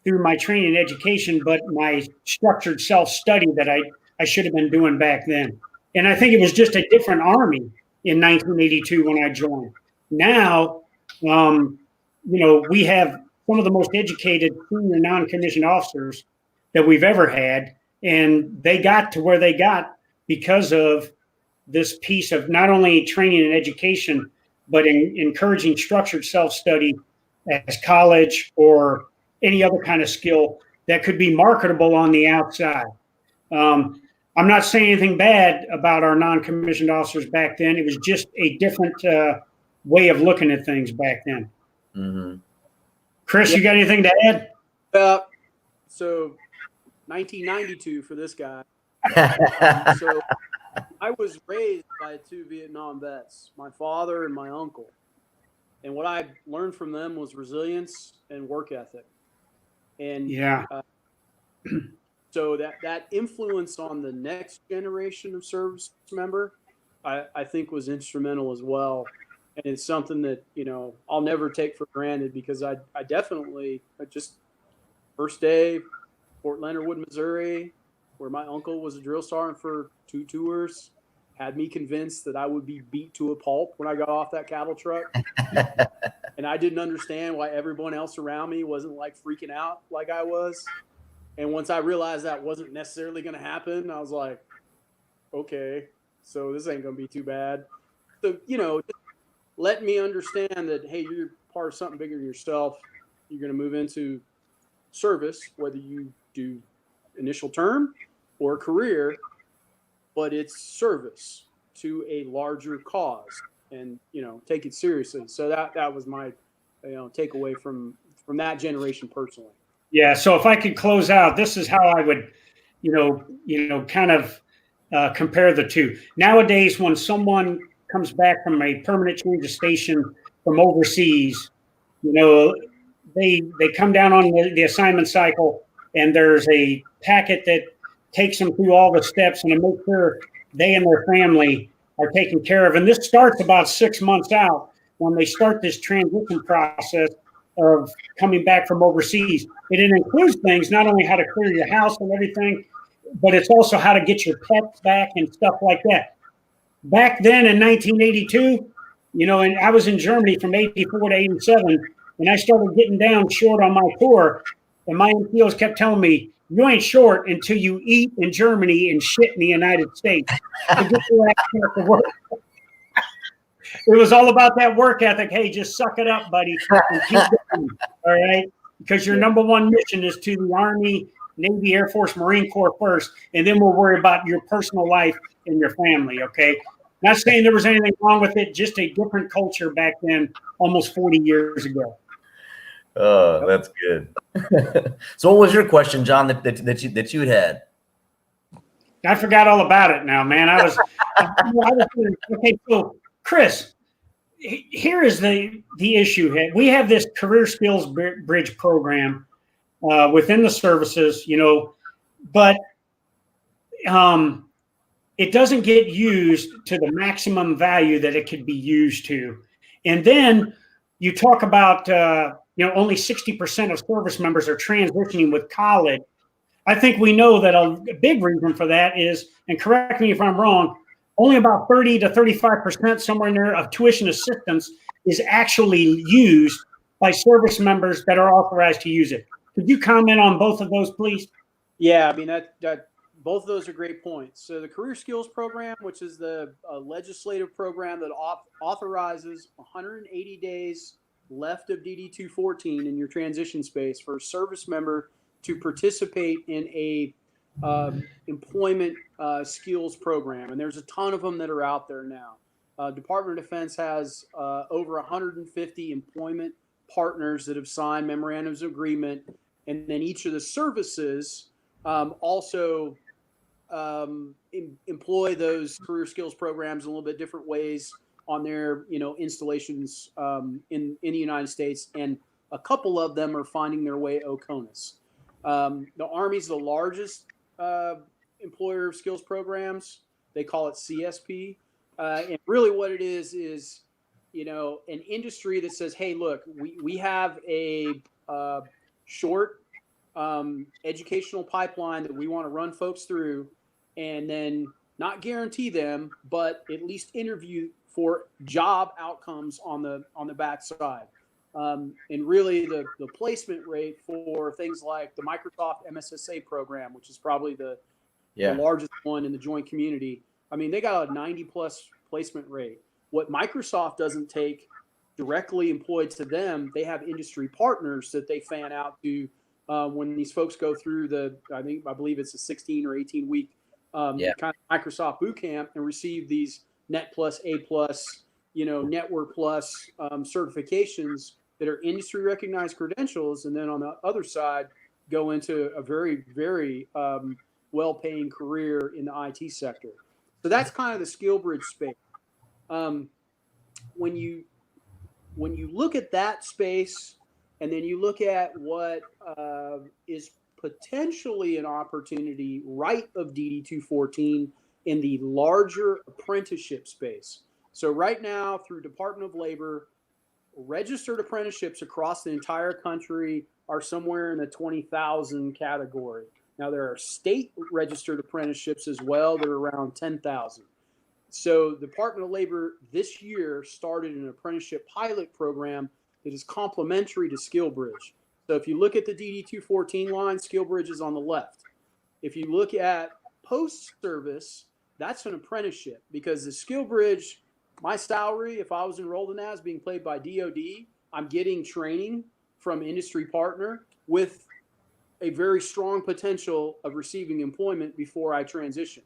through my training and education, but my structured self-study that I should have been doing back then. And I think it was just a different Army in 1982 when I joined. Now, we have some of the most educated senior non-commissioned officers that we've ever had, and they got to where they got because of this piece of not only training and education, but encouraging structured self-study as college or any other kind of skill that could be marketable on the outside. I'm not saying anything bad about our non-commissioned officers back then. It was just a different way of looking at things back then. Mm-hmm. Chris, you got anything to add? So 1992 for this guy. So I was raised by two Vietnam vets, my father and my uncle. And what I learned from them was resilience and work ethic. And so that influence on the next generation of service member, I think was instrumental as well. And it's something that, I'll never take for granted, because I definitely just first day, Fort Leonard Wood, Missouri, where my uncle was a drill sergeant for 2 tours, had me convinced that I would be beat to a pulp when I got off that cattle truck. And I didn't understand why everyone else around me wasn't like freaking out like I was. And once I realized that wasn't necessarily going to happen, I was like, okay, so this ain't going to be too bad. So, just let me understand that, hey, you're part of something bigger than yourself. You're going to move into service, whether you do initial term or career, but it's service to a larger cause, and take it seriously. So that was my takeaway from that generation personally. Yeah. So if I could close out, this is how I would, kind of compare the two. Nowadays, when someone comes back from a permanent change of station from overseas, they come down on the assignment cycle, and there's a packet that takes them through all the steps and to make sure they and their family are taken care of. And this starts about 6 months out when they start this transition process of coming back from overseas. It includes things, not only how to clear your house and everything, but it's also how to get your pets back and stuff like that. Back then in 1982, and I was in Germany from 84 to 87, and I started getting down short on my tour, and my NCOs kept telling me, you ain't short until you eat in Germany and shit in the United States. To get your ass back to work. It was all about that work ethic. Hey, just suck it up, buddy, and keep going, all right? Because your number one mission is to the Army, Navy, Air Force, Marine Corps first, and then we'll worry about your personal life and your family, okay? Not saying there was anything wrong with it, just a different culture back then, almost 40 years ago. Oh, that's good. So what was your question, John, that you had? I forgot all about it now, man. Okay, so Chris, here is the issue. We have this career skills bridge program within the services, but it doesn't get used to the maximum value that it could be used to. And then you talk about only 60% of service members are transitioning with college. I think we know that a big reason for that is, and correct me if I'm wrong, only about 30 to 35%, somewhere in there, of tuition assistance is actually used by service members that are authorized to use it. Could you comment on both of those, please? Yeah, I mean, that both of those are great points. So the Career Skills Program, which is the legislative program that authorizes 180 days left of DD 214 in your transition space for a service member to participate in a employment skills program. And there's a ton of them that are out there now. Department of Defense has over 150 employment partners that have signed memorandums of agreement. And then each of the services also employ those career skills programs in a little bit different ways on their, installations in the United States. And a couple of them are finding their way OCONUS. The Army's the largest employer of skills programs. They call it CSP. And really what it is, you know, an industry that says, hey, look, we have a short educational pipeline that we want to run folks through, and then not guarantee them, but at least interview for job outcomes on the backside. And really the placement rate for things like the Microsoft MSSA program, which is probably the largest one in the joint community. I mean, they got a 90+ placement rate. What Microsoft doesn't take directly employed to them, they have industry partners that they fan out to when these folks go through I believe it's a 16 or 18 week kind of Microsoft boot camp and receive these Net Plus, A Plus, you know, Network Plus certifications that are industry recognized credentials. And then on the other side, go into a very, very well-paying career in the IT sector. So that's kind of the SkillBridge space. When you look at that space, and then you look at what is potentially an opportunity right of DD 214 in the larger apprenticeship space. So right now, through Department of Labor, registered apprenticeships across the entire country are somewhere in the 20,000 category. Now, there are state registered apprenticeships as well that are around 10,000. So the Department of Labor this year started an apprenticeship pilot program that is complementary to SkillBridge. So if you look at the DD 214 line, SkillBridge is on the left. If you look at post-service, that's an apprenticeship, because the SkillBridge, my salary, if I was enrolled in that, is being paid by DOD. I'm getting training from industry partner with a very strong potential of receiving employment before I transition.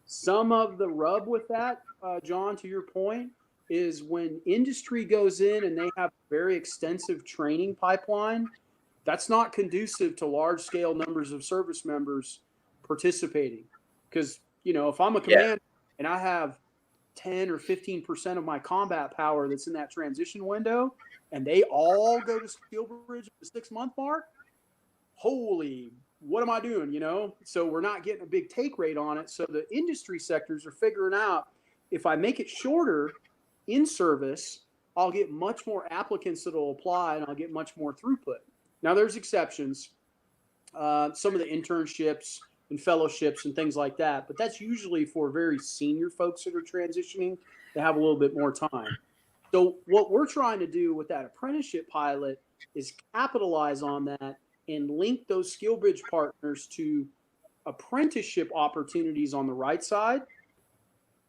Some of the rub with that, John, to your point, is when industry goes in and they have a very extensive training pipeline, that's not conducive to large scale numbers of service members participating. Because, you know, if I'm a commander and I have 10 or 15% of my combat power that's in that transition window, and they all go to SkillBridge at the 6-month mark, holy, what am I doing, you know? So we're not getting a big take rate on it. So the industry sectors are figuring out, if I make it shorter in service, I'll get much more applicants that will apply, and I'll get much more throughput. Now, there's exceptions, some of the internships and fellowships and things like that, but that's usually for very senior folks that are transitioning to have a little bit more time. So what we're trying to do with that apprenticeship pilot is capitalize on that and link those SkillBridge partners to apprenticeship opportunities on the right side.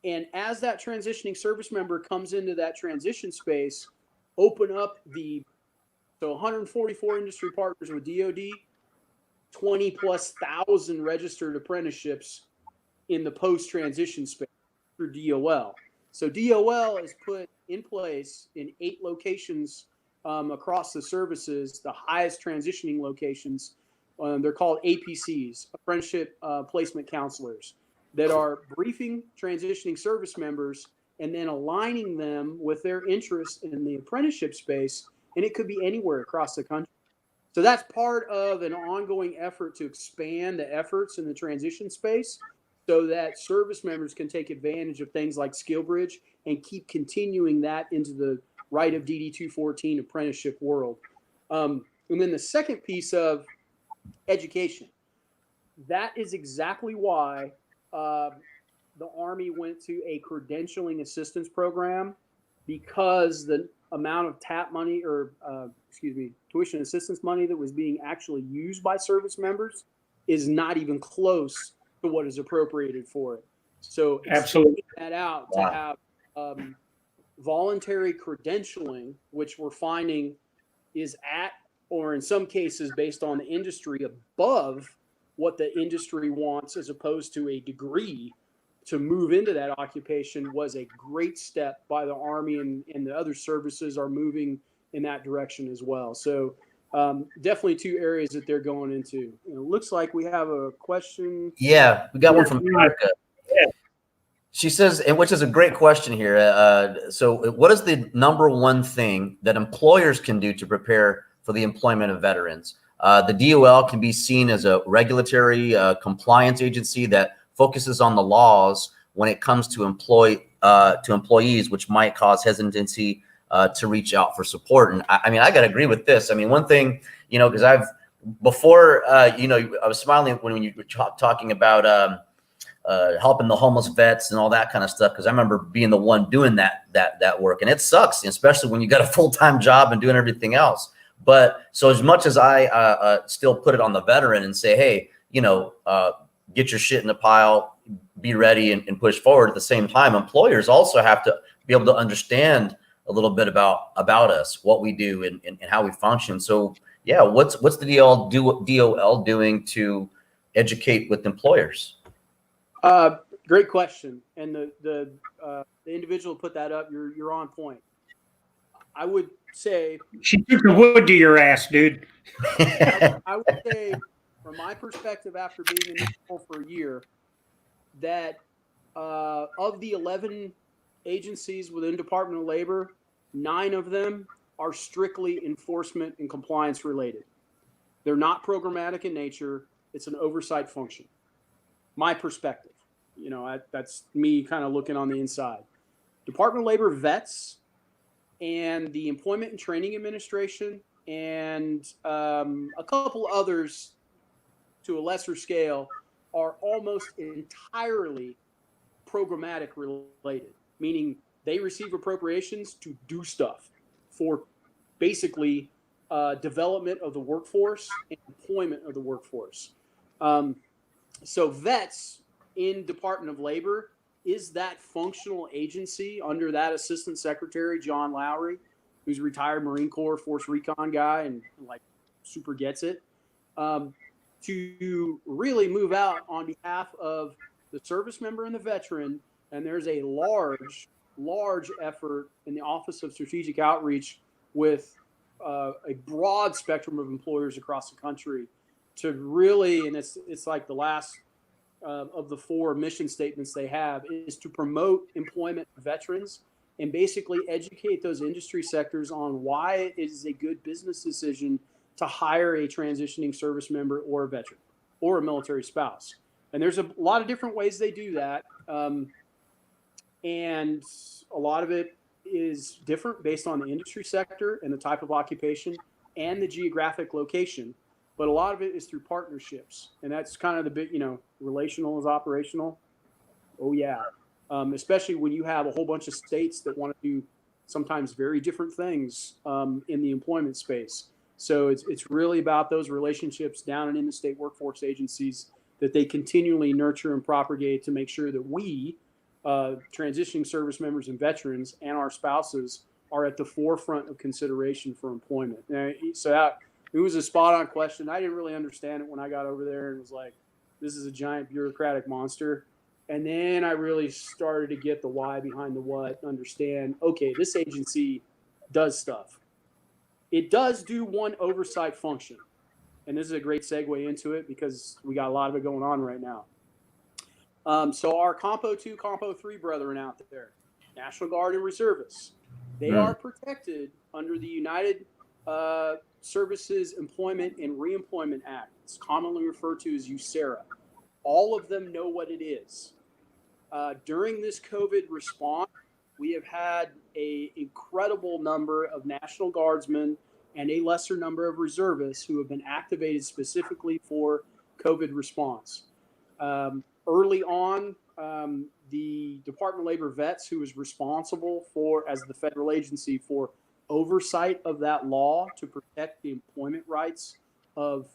And as that transitioning service member comes into that transition space, open up so 144 industry partners with DOD, 20,000+ registered apprenticeships in the post-transition space through DOL. So DOL is put in place in 8 locations across the services, the highest transitioning locations. They're called APCs, Apprenticeship Placement Counselors, that are briefing transitioning service members and then aligning them with their interest in the apprenticeship space. And it could be anywhere across the country. So that's part of an ongoing effort to expand the efforts in the transition space so that service members can take advantage of things like SkillBridge and keep continuing that into the right of DD 214 apprenticeship world. And then the second piece of education, that is exactly why the Army went to a credentialing assistance program, because the amount of TAP money, or tuition assistance money that was being actually used by service members is not even close to what is appropriated for it. So absolutely that out to have voluntary credentialing, which we're finding is at, or in some cases based on the industry, above what the industry wants, as opposed to a degree to move into that occupation, was a great step by the Army, and the other services are moving in that direction as well. So definitely 2 areas that they're going into. It looks like we have a question. Yeah, we got one from Erica. Yeah. She says, and which is a great question here. So what is the #1 thing that employers can do to prepare for the employment of veterans? The DOL can be seen as a regulatory compliance agency that focuses on the laws when it comes to employees, which might cause hesitancy to reach out for support. And I mean, I got to agree with this. I mean, one thing, you know, because before, you know, I was smiling when you were talking about helping the homeless vets and all that kind of stuff, because I remember being the one doing that work, and it sucks, especially when you got a full-time job and doing everything else. But so as much as I still put it on the veteran and say, hey, you know, get your shit in the pile, be ready, and push forward. At the same time, employers also have to be able to understand a little bit about us, what we do, and how we function. So yeah, what's the DOL doing to educate with employers? Great question. And the individual put that up. You're on point. I would say she took the wood to your ass, dude. I would say, from my perspective, after being in this role for a year, that of the 11 agencies within Department of Labor, 9 of them are strictly enforcement and compliance related. They're not programmatic in nature. It's an oversight function. My perspective, you know, that's me kind of looking on the inside. Department of Labor vets and the Employment and Training Administration and a couple others to a lesser scale are almost entirely programmatic related, meaning they receive appropriations to do stuff for basically development of the workforce and employment of the workforce. So vets in Department of Labor is that functional agency under that Assistant Secretary, John Lowry, who's a retired Marine Corps Force Recon guy and like super gets it, to really move out on behalf of the service member and the veteran. And there's a large effort in the Office of Strategic Outreach with a broad spectrum of employers across the country to really, and it's like the last of the 4 mission statements they have, is to promote employment of veterans and basically educate those industry sectors on why it is a good business decision to hire a transitioning service member or a veteran or a military spouse. And there's a lot of different ways they do that. And a lot of it is different based on the industry sector and the type of occupation and the geographic location. But a lot of it is through partnerships. And that's kind of the big, you know, relational is operational. Oh, yeah. Especially when you have a whole bunch of states that want to do sometimes very different things in the employment space. So it's really about those relationships down and in the state workforce agencies that they continually nurture and propagate to make sure that we, transitioning service members and veterans and our spouses, are at the forefront of consideration for employment. So it was a spot on question. I didn't really understand it when I got over there and was like, this is a giant bureaucratic monster. And then I really started to get the why behind the what, understand, okay, this agency does stuff. It does do one oversight function. And this is a great segue into it because we got a lot of it going on right now. So our Compo 2, Compo 3 brethren out there, National Guard and Reservists, they are protected under the United Services Employment and Reemployment Act. It's commonly referred to as USERRA. All of them know what it is. During this COVID response, we have had an incredible number of National Guardsmen and a lesser number of reservists who have been activated specifically for COVID response. Early on, the Department of Labor vets, who is responsible for, as the federal agency, for oversight of that law to protect the employment rights of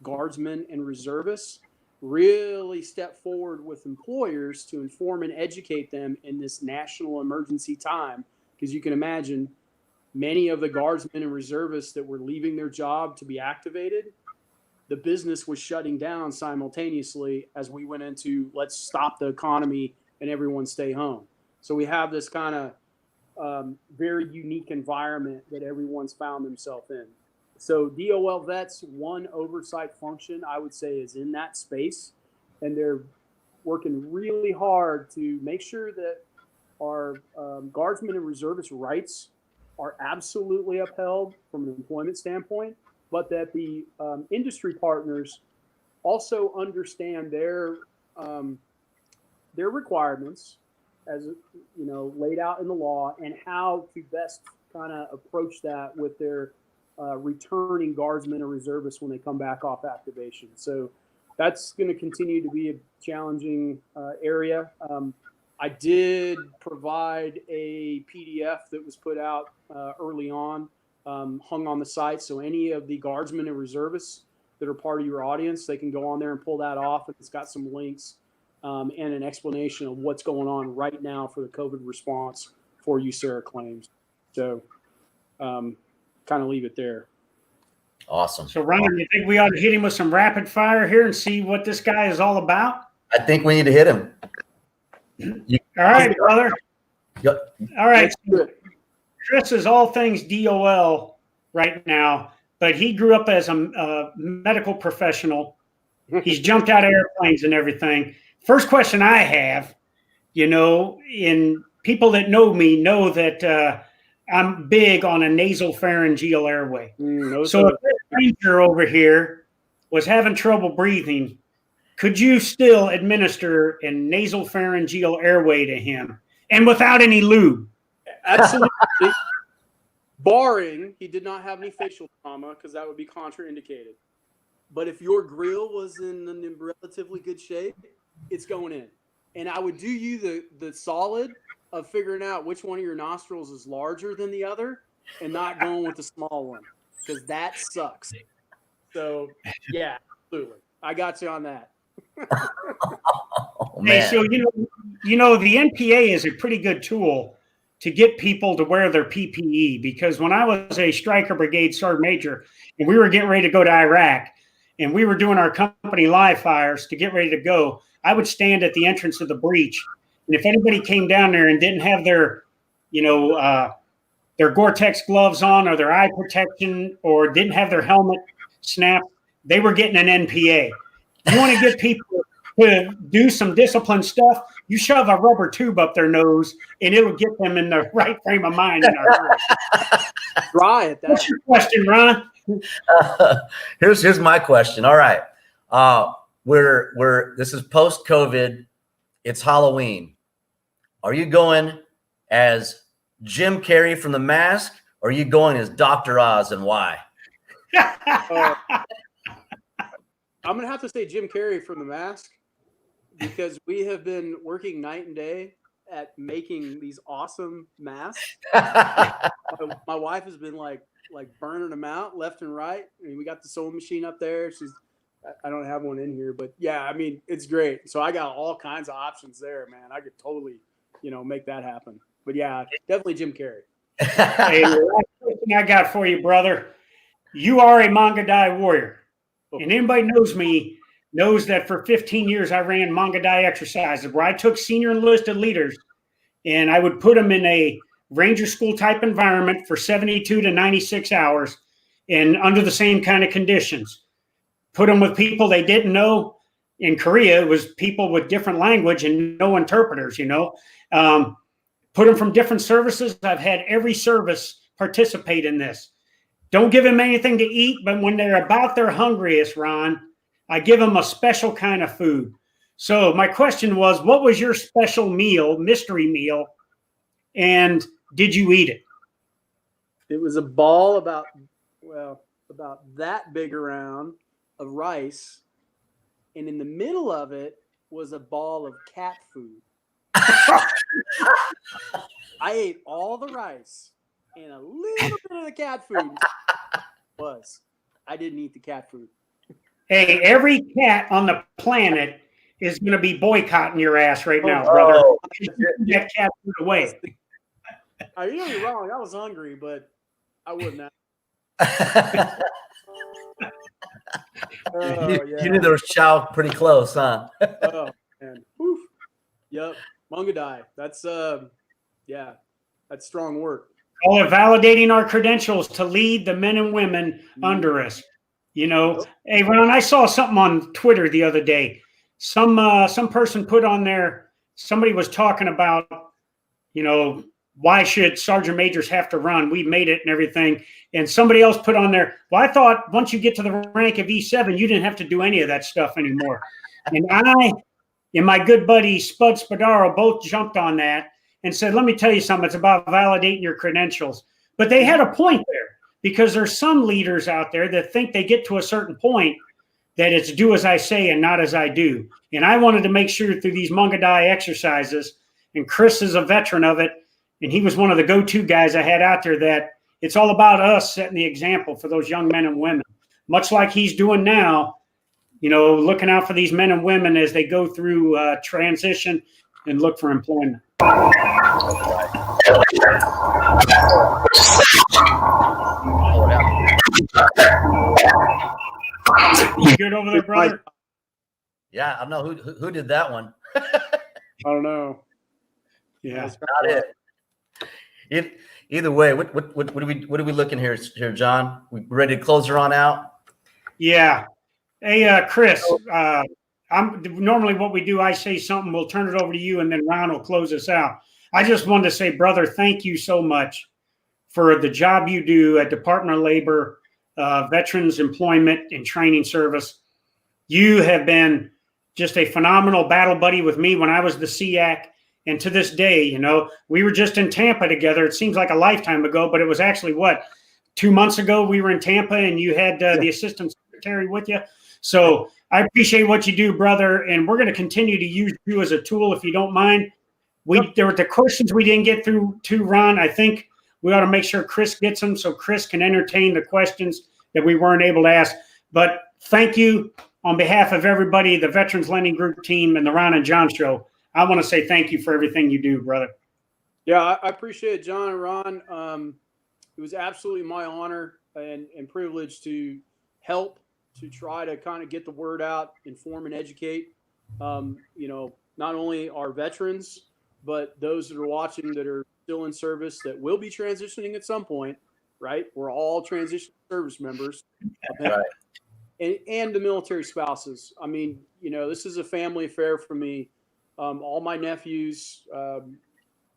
guardsmen and reservists, really stepped forward with employers to inform and educate them in this national emergency time. Because you can imagine many of the guardsmen and reservists that were leaving their job to be activated, the business was shutting down simultaneously as we went into let's stop the economy and everyone stay home. So we have this kind of very unique environment that everyone's found themselves in. So DOL vets, one oversight function, I would say, is in that space. And they're working really hard to make sure that our guardsmen and reservist rights are absolutely upheld from an employment standpoint, but that the industry partners also understand their their requirements as laid out in the law, and how to best kind of approach that with their returning guardsmen or reservists when they come back off activation. So that's going to continue to be a challenging area. I did provide a PDF that was put out early on, hung on the site. So any of the guardsmen and reservists that are part of your audience, they can go on there and pull that off. It's got some links and an explanation of what's going on right now for the COVID response for USARA claims. So kind of leave it there. Awesome. So, Ryan, you think we ought to hit him with some rapid fire here and see what this guy is all about? I think we need to hit him. All right, brother. Yep. All right. Chris is all things DOL right now, but he grew up as a medical professional. He's jumped out of airplanes and everything. First question I have, in people that know me know that I'm big on a nasal pharyngeal airway. So if this stranger over here was having trouble breathing, could you still administer a nasal pharyngeal airway to him and without any lube? Absolutely. Barring he did not have any facial trauma, because that would be contraindicated. But if your grill was in relatively good shape, it's going in. And I would do you the solid of figuring out which one of your nostrils is larger than the other and not going with the small one, because that sucks. So, yeah, absolutely. I got you on that. Oh, hey, so, the NPA is a pretty good tool to get people to wear their PPE, because when I was a Stryker Brigade Sergeant Major and we were getting ready to go to Iraq and we were doing our company live fires to get ready to go, I would stand at the entrance of the breach. And if anybody came down there and didn't have their, their Gore-Tex gloves on or their eye protection or didn't have their helmet snapped, they were getting an NPA. You want to get people to do some disciplined stuff, you shove a rubber tube up their nose and it'll get them in the right frame of mind. Try it. What's your question, Ron? Here's my question. All right. This is post-COVID. It's Halloween. Are you going as Jim Carrey from The Mask, or are you going as Dr. Oz, and why? I'm going to have to say Jim Carrey from The Mask, because we have been working night and day at making these awesome masks. My wife has been like burning them out left and right. I mean, we got the sewing machine up there. I don't have one in here, but yeah, I mean, it's great. So I got all kinds of options there, man. I could totally, make that happen. But yeah, definitely Jim Carrey. Hey, the last question I got for you, brother. You are a 𝗲𝗍𝗍 warrior. And anybody knows me knows that for 15 years I ran 𝗲𝗍𝗍 exercises where I took senior enlisted leaders and I would put them in a Ranger school type environment for 72 to 96 hours and under the same kind of conditions. Put them with people they didn't know. In Korea, it was people with different language and no interpreters, Put them from different services. I've had every service participate in this. Don't give them anything to eat, but when they're about their hungriest, Ron, I give them a special kind of food. So my question was, what was your special meal, mystery meal, and did you eat it? It was a ball about that big around of rice, and in the middle of it was a ball of cat food. I ate all the rice and a little bit of the cat food. I didn't eat the cat food. Hey, every cat on the planet is going to be boycotting your ass right now, brother. Get cat food away. You're wrong. I was hungry, but I wouldn't have. You knew there was chow pretty close, huh? Oh, man. Woof. Yep. 𝗲𝗍𝗍. That's that's strong work. Call it validating our credentials to lead the men and women under us. Hey, Ron, I saw something on Twitter the other day. Some person put on there, somebody was talking about, why should sergeant majors have to run? We made it and everything. And somebody else put on there, well, I thought once you get to the rank of E7, you didn't have to do any of that stuff anymore. And and my good buddy 𝗲𝗍𝗍𝗿𝗍 both jumped on that and said, let me tell you something, it's about validating your credentials. But they had a point there, because there's some leaders out there that think they get to a certain point that it's do as I say and not as I do. And I wanted to make sure through these 𝗔𝗍𝗍 exercises, and Chris is a veteran of it, and he was one of the go-to guys I had out there, that it's all about us setting the example for those young men and women, much like he's doing now, you know, looking out for these men and women as they go through transition and look for employment. You good over there, brother? Yeah, I don't know who did that one. I don't know. Yeah, that's not it. Either way, what are we looking here, John? We ready to close her on out? Yeah. Hey, Chris. I'm normally what we do. I say something, we'll turn it over to you, and then Ron will close us out. I just wanted to say, brother, thank you so much for the job you do at Department of Labor, Veterans Employment and Training Service. You have been just a phenomenal battle buddy with me when I was the SEAC. And to this day, you know, we were just in Tampa together. It seems like a lifetime ago, but it was actually, what, 2 months ago we were in Tampa, and you had the assistant secretary with you. So I appreciate what you do, brother. And we're going to continue to use you as a tool, if you don't mind. There were the questions we didn't get through to Ron. I think we ought to make sure Chris gets them, so Chris can entertain the questions that we weren't able to ask. But thank you on behalf of everybody, the Veterans Lending Group team and the Ron and John Show. I want to say thank you for everything you do, brother. Yeah, I appreciate it, John and Ron. It was absolutely my honor and privilege to help to try to kind of get the word out, inform and educate, you know, not only our veterans, but those that are watching that are still in service that will be transitioning at some point, right? We're all transition service members. Right. And the military spouses. I mean, you know, this is a family affair for me. All my nephews,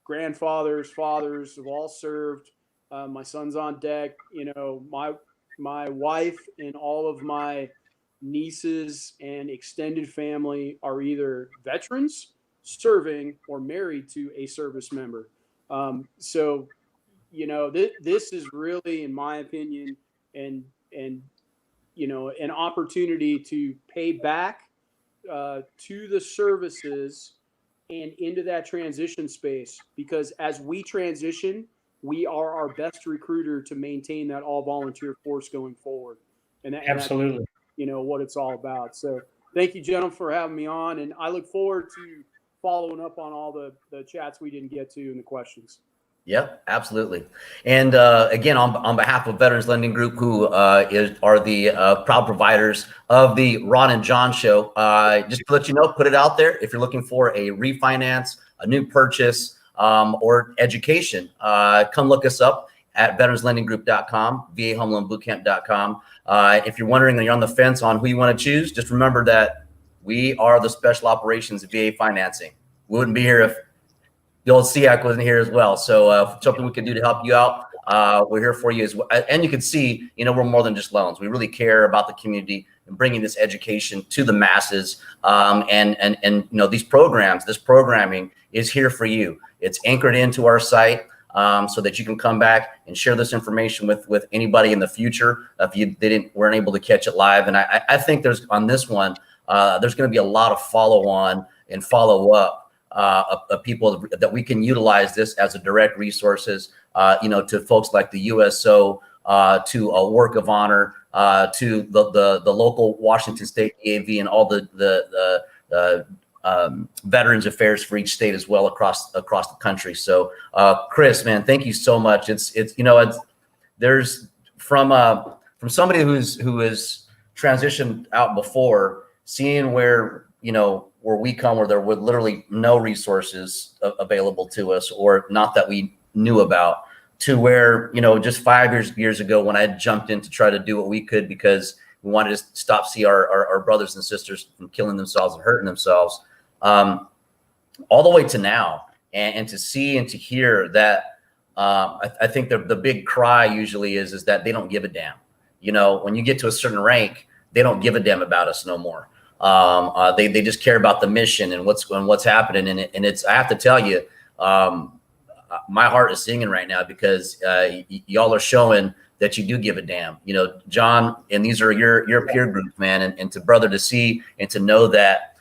grandfathers, fathers have all served. My son's on deck. You know, my wife and all of my nieces and extended family are either veterans serving or married to a service member. So, you know, this is really, in my opinion, and you know, an opportunity to pay back to the services and into that transition space, because as we transition, we are our best recruiter to maintain that all volunteer force going forward. And Absolutely. That's, you know, what it's all about. So thank you, gentlemen, for having me on. And I look forward to following up on all the chats we didn't get to and the questions. Yep, absolutely. And again, on behalf of Veterans Lending Group, who are the proud providers of the Ron and John Show, just to let you know, put it out there. If you're looking for a refinance, a new purchase, or education, come look us up at veteranslendinggroup.com, VAHomeloanBootcamp.com. If you're wondering and you're on the fence on who you want to choose, just remember that we are the special operations VA financing. We wouldn't be here if the old 𝗙𝗵𝗵 wasn't here as well. So something we can do to help you out, we're here for you as well. And you can see, you know, we're more than just loans. We really care about the community and bringing this education to the masses. And you know, these programs, this programming is here for you. It's anchored into our site so that you can come back and share this information with anybody in the future if weren't able to catch it live. And I think there's on this one, there's going to be a lot of follow on and follow up. Of people that we can utilize this as a direct resources, you know, to folks like the USO, to a work of honor, to the local Washington State EAV and all the Veterans Affairs for each state as well across the country. So, Chris, man, thank you so much. It's you know, there's from somebody who has transitioned out before, seeing where, you know, where we come, where there were literally no resources available to us, or not that we knew about, to where, you know, just 5 years ago when I jumped in to try to do what we could because we wanted to stop our brothers and sisters from killing themselves and hurting themselves, all the way to now, and to see and to hear that, I think the big cry usually is that they don't give a damn. You know, when you get to a certain rank, they don't give a damn about us no more. They just care about the mission and what's happening in it. And it's, I have to tell you, my heart is singing right now because y'all are showing that you do give a damn. You know, John, and these are your peer group, man, and to see and to know that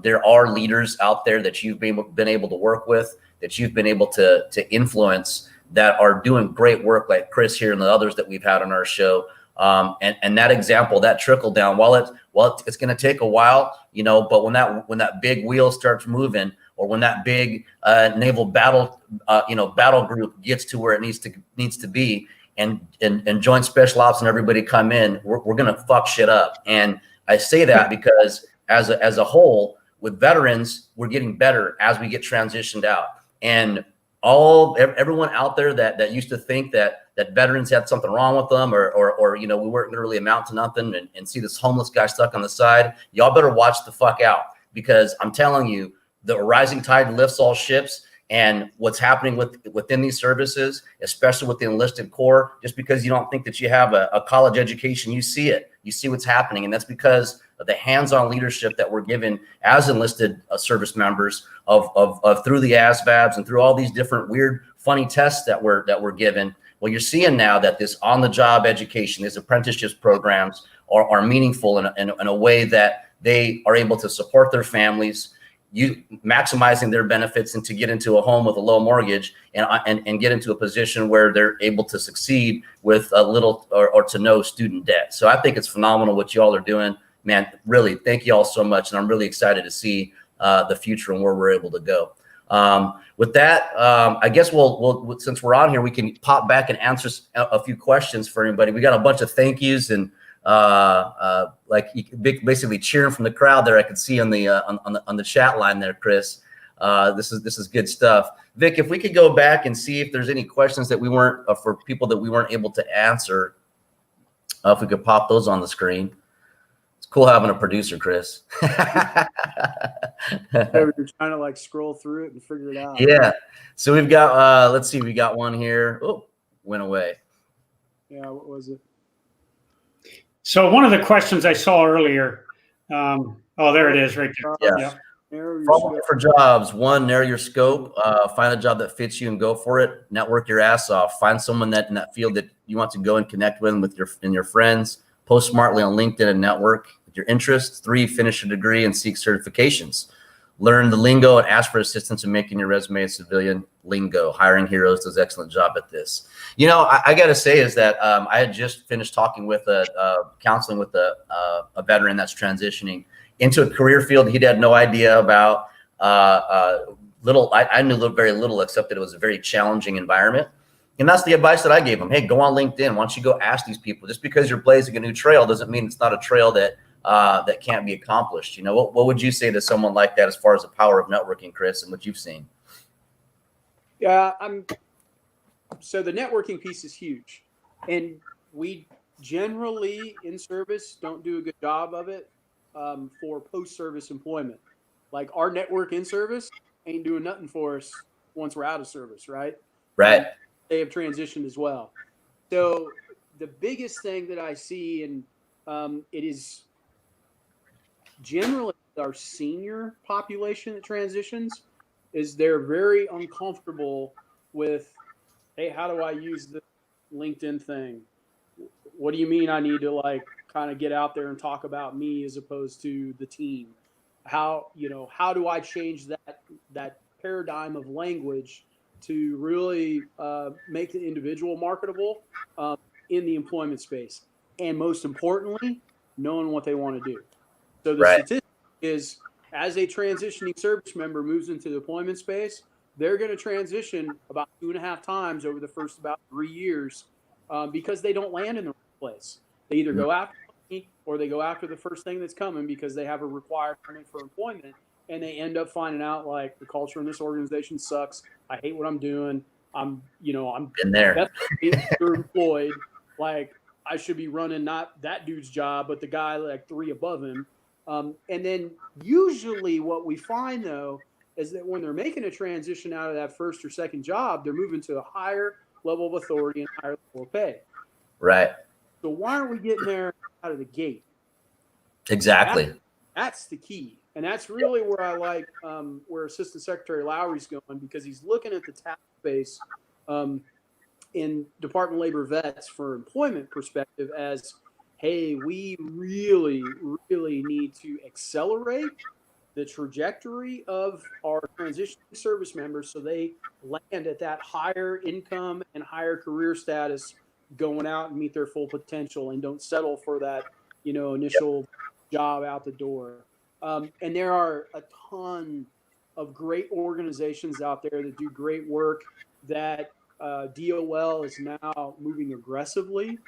there are leaders out there that you've been able to work with, that you've been able to influence, that are doing great work, like Chris here and the others that we've had on our show. And that example, that trickle down, while it's going to take a while, you know, but when that big wheel starts moving, or when that big naval battle group gets to where it needs to be, and Joint Special Ops and everybody come in, we're going to fuck shit up. And I say that because as a whole, with veterans, we're getting better as we get transitioned out. And everyone out there that used to think that veterans had something wrong with them, or you know, we weren't going to really amount to nothing, and see this homeless guy stuck on the side, y'all better watch the fuck out, because I'm telling you, the rising tide lifts all ships. And what's happening within these services, especially with the enlisted corps, just because you don't think that you have a college education, you see it. You see what's happening, and that's because of the hands-on leadership that we're given as enlisted service members of through the ASVABs and through all these different weird, funny tests that we're given. Well, you're seeing now that this on-the-job education, these apprenticeships programs are meaningful in a way that they are able to support their families, maximizing their benefits, and to get into a home with a low mortgage and get into a position where they're able to succeed with a little or to no student debt. So I think it's phenomenal what y'all are doing, man. Really, thank you all so much. And I'm really excited to see the future and where we're able to go. With that, I guess we'll since we're on here, we can pop back and answer a few questions for anybody. We got a bunch of thank yous and like basically cheering from the crowd there. I could see on the chat line there, Chris. This is good stuff. Vic, if we could go back and see if there's any questions that we weren't for people that we weren't able to answer, if we could pop those on the screen. It's cool having a producer, Chris. You're trying to like scroll through it and figure it out. Yeah. So we've got let's see, we got one here. Oh, went away. Yeah, what was it? So one of the questions I saw earlier, oh, there it is right there. Yeah. For jobs, one, narrow your scope, find a job that fits you and go for it. Network your ass off. Find someone in that field that you want to go and connect with your friends. Post smartly on LinkedIn and network with your interests. 3, finish a degree and seek certifications. Learn the lingo and ask for assistance in making your resume a civilian lingo. Hiring Heroes does an excellent job at this. You know, I got to say is that I had just finished talking with counseling with a veteran that's transitioning into a career field he had no idea about. I knew very little, except that it was a very challenging environment. And that's the advice that I gave him. Hey, go on LinkedIn. Why don't you go ask these people? Just because you're blazing a new trail doesn't mean it's not a trail that can't be accomplished. You know, what would you say to someone like that as far as the power of networking, Chris, and what you've seen? Yeah, so the networking piece is huge, and we generally in service don't do a good job of it for post-service employment. Like our network in service ain't doing nothing for us once we're out of service, right? Right. They have transitioned as well. So the biggest thing that I see, and it is generally our senior population that transitions, is they're very uncomfortable with, hey, how do I use the LinkedIn thing? What do you mean I need to like kind of get out there and talk about me as opposed to the team? How do I change that paradigm of language to really make the individual marketable in the employment space? And most importantly, knowing what they want to do. So the statistic is, as a transitioning service member moves into the deployment space, they're going to transition about 2.5 times over the first about 3 years because they don't land in the right place. They either go after money or they go after the first thing that's coming because they have a requirement for employment, and they end up finding out like the culture in this organization sucks. I hate what I'm doing. I'm in there. Employed. Like I should be running not that dude's job, but the guy like 3 above him. And then usually what we find though is that when they're making a transition out of that first or second job, they're moving to a higher level of authority and higher level of pay. Right. So why aren't we getting there out of the gate? Exactly. That's the key. And that's really where I like where Assistant Secretary Lowry's going, because he's looking at the talent base in Department of Labor vets for employment perspective as, hey, we really, really need to accelerate the trajectory of our transitioning service members so they land at that higher income and higher career status going out and meet their full potential and don't settle for that, initial job out the door. And there are a ton of great organizations out there that do great work that DOL is now moving aggressively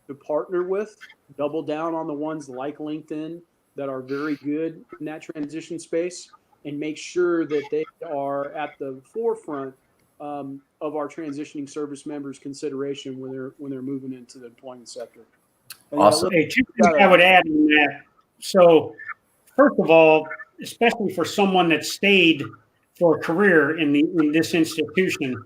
to partner with, double down on the ones like LinkedIn that are very good in that transition space, and make sure that they are at the forefront of our transitioning service members' consideration when they're moving into the employment sector. Awesome. Hey, two things I would add in that. So, first of all, especially for someone that stayed for a career in this institution,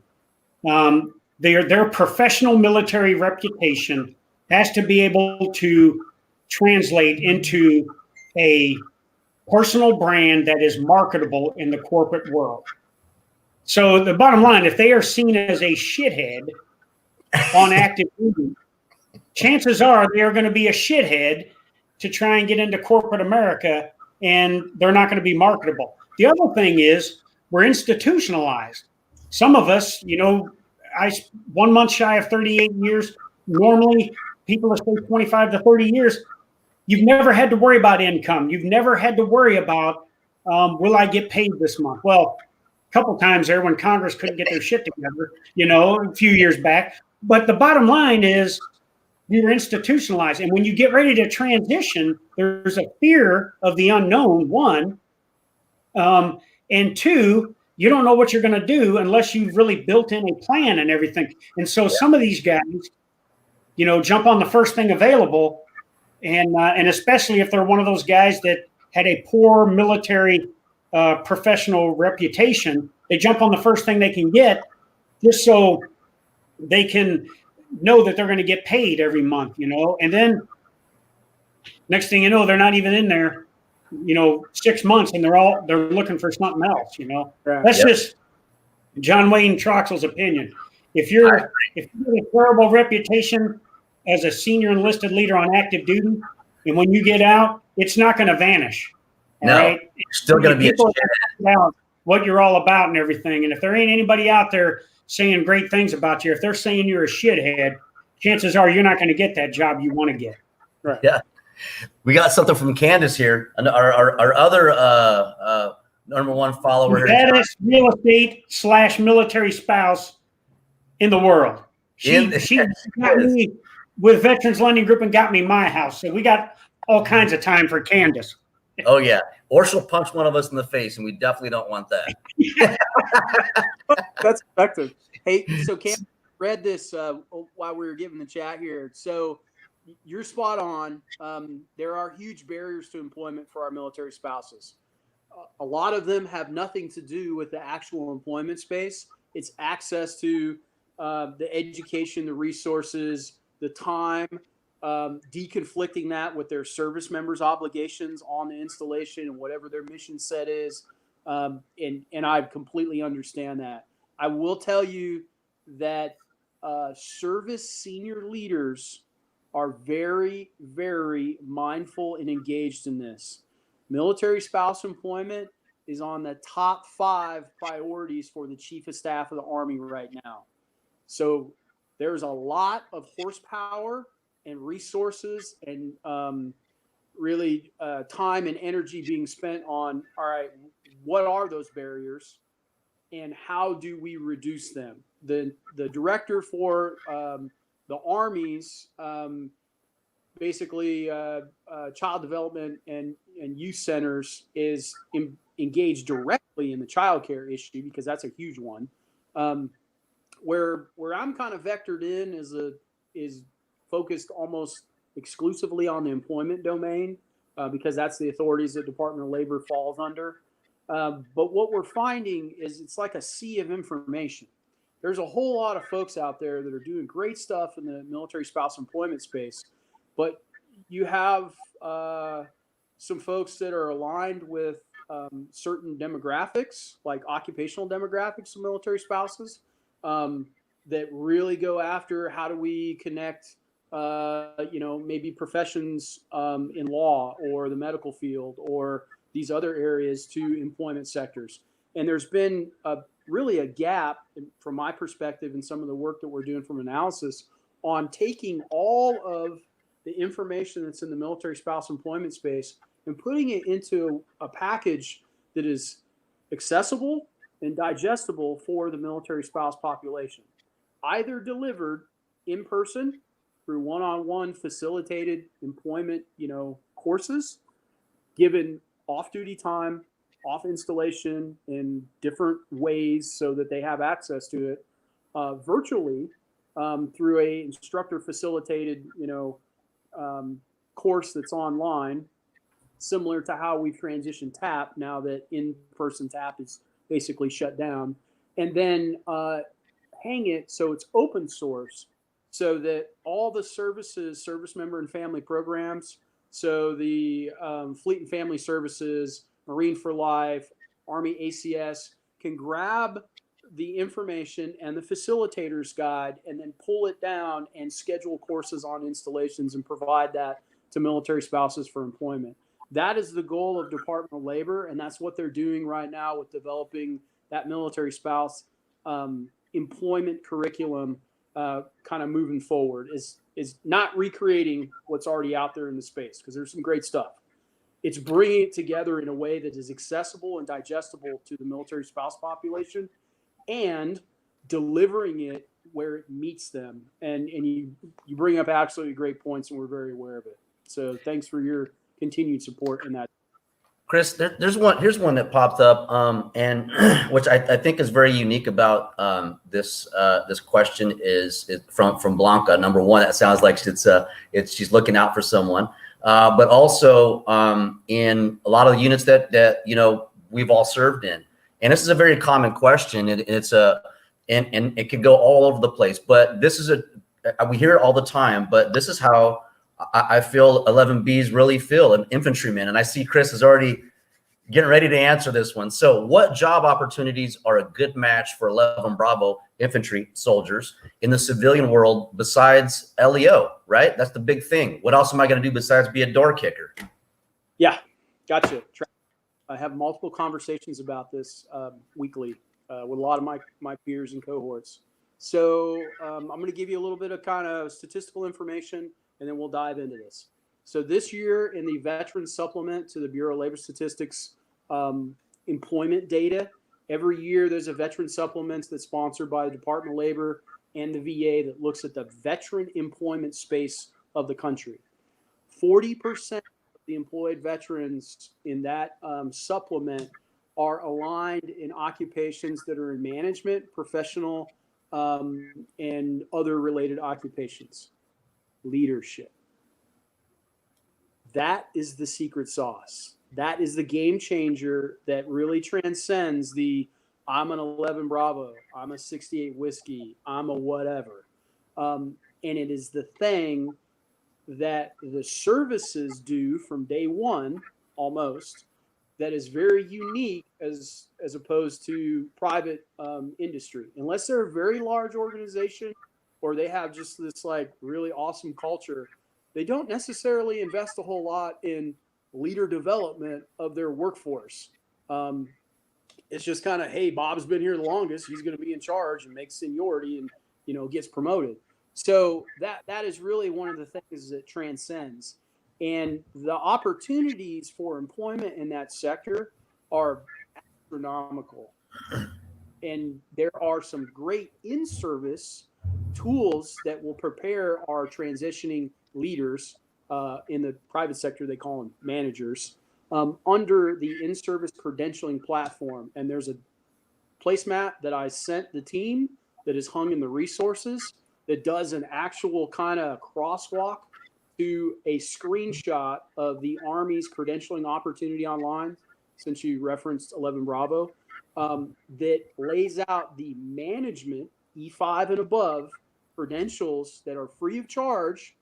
their professional military reputation has to be able to translate into a personal brand that is marketable in the corporate world. So the bottom line, if they are seen as a shithead on active duty, chances are they are going to be a shithead to try and get into corporate America, and they're not going to be marketable. The other thing is we're institutionalized. Some of us, I 1 month shy of 38 years. Normally, people that stay 25 to 30 years, you've never had to worry about income. You've never had to worry about, will I get paid this month? Well, a couple times there when Congress couldn't get their shit together, a few years back. But the bottom line is you're institutionalized. And when you get ready to transition, there's a fear of the unknown, one. And two, you don't know what you're going to do unless you've really built in a plan and everything. And so some of these guys, jump on the first thing available. And especially if they're one of those guys that had a poor military professional reputation, they jump on the first thing they can get just so they can know that they're going to get paid every month, and then next thing you know, they're not even in there, 6 months, and they're looking for something else, Right. That's just John Wayne Troxell's opinion. If you have a terrible reputation as a senior enlisted leader on active duty, and when you get out, it's not going to vanish. All right? It's still going to be people about what you're all about and everything. And if there ain't anybody out there saying great things about you, if they're saying you're a shithead, chances are you're not going to get that job you want to get. Right. Yeah. We got something from Candace here. Our other #1 follower. Baddest real estate / military spouse in the world. She got me with Veterans Lending Group and got me my house. So we got all kinds of time for Candace. Oh, yeah. Or she'll punch one of us in the face, and we definitely don't want that. That's effective. Hey, so Cam read this while we were giving the chat here. So you're spot on. There are huge barriers to employment for our military spouses. A lot of them have nothing to do with the actual employment space. It's access to the education, the resources, the time, deconflicting that with their service members' obligations on the installation and whatever their mission set is. And I completely understand that. I will tell you that service senior leaders are very, very mindful and engaged in this. Military spouse employment is on the top 5 priorities for the Chief of Staff of the Army right now. So there's a lot of horsepower and resources and really time and energy being spent on, all right, what are those barriers and how do we reduce them? The director for the Army's basically child development and youth centers is engaged directly in the child care issue because that's a huge one. Where I'm kind of vectored in is focused almost exclusively on the employment domain because that's the authorities that Department of Labor falls under. But what we're finding is it's like a sea of information. There's a whole lot of folks out there that are doing great stuff in the military spouse employment space, but you have some folks that are aligned with certain demographics, like occupational demographics of military spouses, that really go after how do we connect, maybe professions in law or the medical field or these other areas to employment sectors. And there's been really a gap, from my perspective, in some of the work that we're doing from analysis on taking all of the information that's in the military spouse employment space and putting it into a package that is accessible and digestible for the military spouse population, either delivered in person through one-on-one facilitated employment, courses, given off-duty time, off installation in different ways so that they have access to it, virtually through a instructor facilitated, course that's online, similar to how we've transitioned TAP now that in-person TAP is basically shut down, and then hang it so it's open source so that all the services, service member and family programs, so the Fleet and Family Services, Marine for Life, Army ACS, can grab the information and the facilitator's guide and then pull it down and schedule courses on installations and provide that to military spouses for employment. That is the goal of Department of Labor, and that's what they're doing right now with developing that military spouse employment curriculum, kind of moving forward, is not recreating what's already out there in the space, because there's some great stuff. It's bringing it together in a way that is accessible and digestible to the military spouse population and delivering it where it meets them. And you bring up absolutely great points, and we're very aware of it. So thanks for your continued support in that. Chris, here's one that popped up, and which I think is very unique about this question is from Blanca. Number one, it sounds like she's looking out for someone, but also in a lot of the units that we've all served in, and this is a very common question. And it can go all over the place, but this is we hear it all the time. But this is how I feel 11Bs really feel, an infantryman. And I see Chris is already getting ready to answer this one. So what job opportunities are a good match for 11 Bravo infantry soldiers in the civilian world besides LEO, right? That's the big thing. What else am I going to do besides be a door kicker? Yeah, gotcha. I have multiple conversations about this weekly with a lot of my peers and cohorts. So I'm going to give you a little bit of kind of statistical information, and then we'll dive into this. So this year in the Veteran Supplement to the Bureau of Labor Statistics employment data, every year there's a Veteran Supplement that's sponsored by the Department of Labor and the VA that looks at the veteran employment space of the country. 40% of the employed veterans in that supplement are aligned in occupations that are in management, professional, and other related occupations. Leadership. That is the secret sauce. That is the game changer that really transcends the I'm an 11 Bravo, I'm a 68 Whiskey, I'm a whatever. And it is the thing that the services do from day one, almost, that is very unique as opposed to private industry. Unless they're a very large organization or they have just this like really awesome culture, they don't necessarily invest a whole lot in leader development of their workforce. It's just kind of, hey, Bob's been here the longest, he's going to be in charge and makes seniority and gets promoted. So that is really one of the things that transcends. And the opportunities for employment in that sector are astronomical. And there are some great in-service tools that will prepare our transitioning leaders in the private sector, they call them managers, under the in-service credentialing platform. And there's a placemat that I sent the team that is hung in the resources that does an actual kind of crosswalk to a screenshot of the Army's credentialing opportunity online, since you referenced 11 Bravo, that lays out the management E5 and above credentials that are free of charge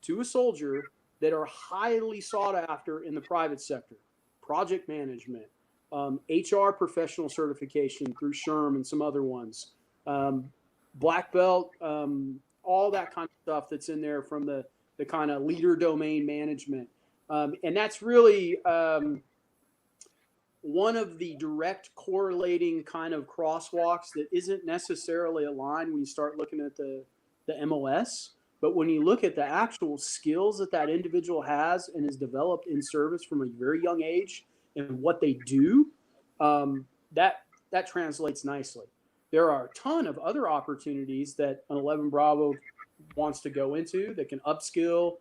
to a soldier that are highly sought after in the private sector: project management, HR professional certification through SHRM and some other ones, black belt, all that kind of stuff that's in there from the kind of leader domain management. And that's really one of the direct correlating kind of crosswalks that isn't necessarily aligned when you start looking at the MOS. But when you look at the actual skills that that individual has and is developed in service from a very young age and what they do, that translates nicely. There are a ton of other opportunities that an 11 Bravo wants to go into that can upskill,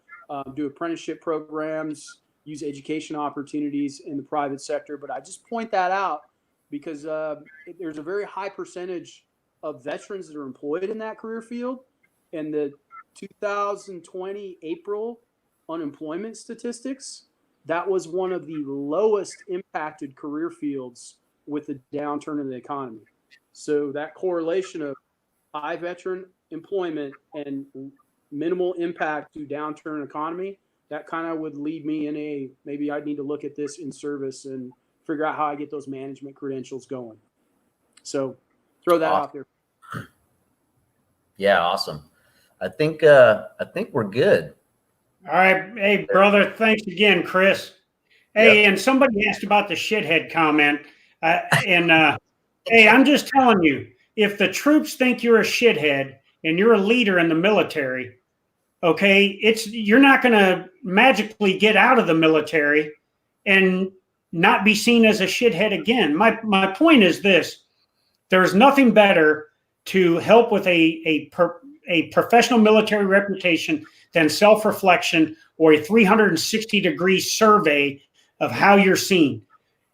do apprenticeship programs, use education opportunities in the private sector. But I just point that out because there's a very high percentage of veterans that are employed in that career field. And the 2020 April unemployment statistics, that was one of the lowest impacted career fields with the downturn in the economy. So that correlation of high veteran employment and minimal impact to downturn economy, that kind of would lead me in maybe I need to look at this in service and figure out how I get those management credentials going. So throw that out there. Yeah, awesome. I think we're good. All right. Hey, brother, thanks again, Chris. Hey, and somebody asked about the shithead comment. Hey, I'm just telling you, if the troops think you're a shithead and you're a leader in the military, okay, you're not going to magically get out of the military and not be seen as a shithead again. My point is this: there's nothing better to help with a professional military reputation than self-reflection or a 360-degree survey of how you're seen.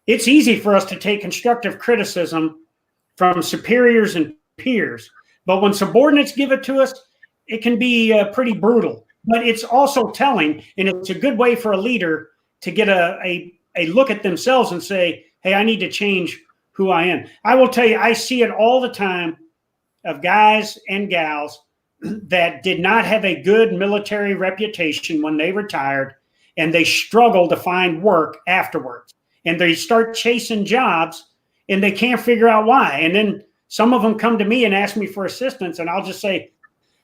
It's easy for us to take constructive criticism from superiors and peers, but when subordinates give it to us, it can be pretty brutal. But it's also telling, and it's a good way for a leader to get a look at themselves and say, hey, I need to change who I am. I will tell you, I see it all the time of guys and gals that did not have a good military reputation when they retired, and they struggle to find work afterwards. And they start chasing jobs, and they can't figure out why. And then some of them come to me and ask me for assistance, and I'll just say,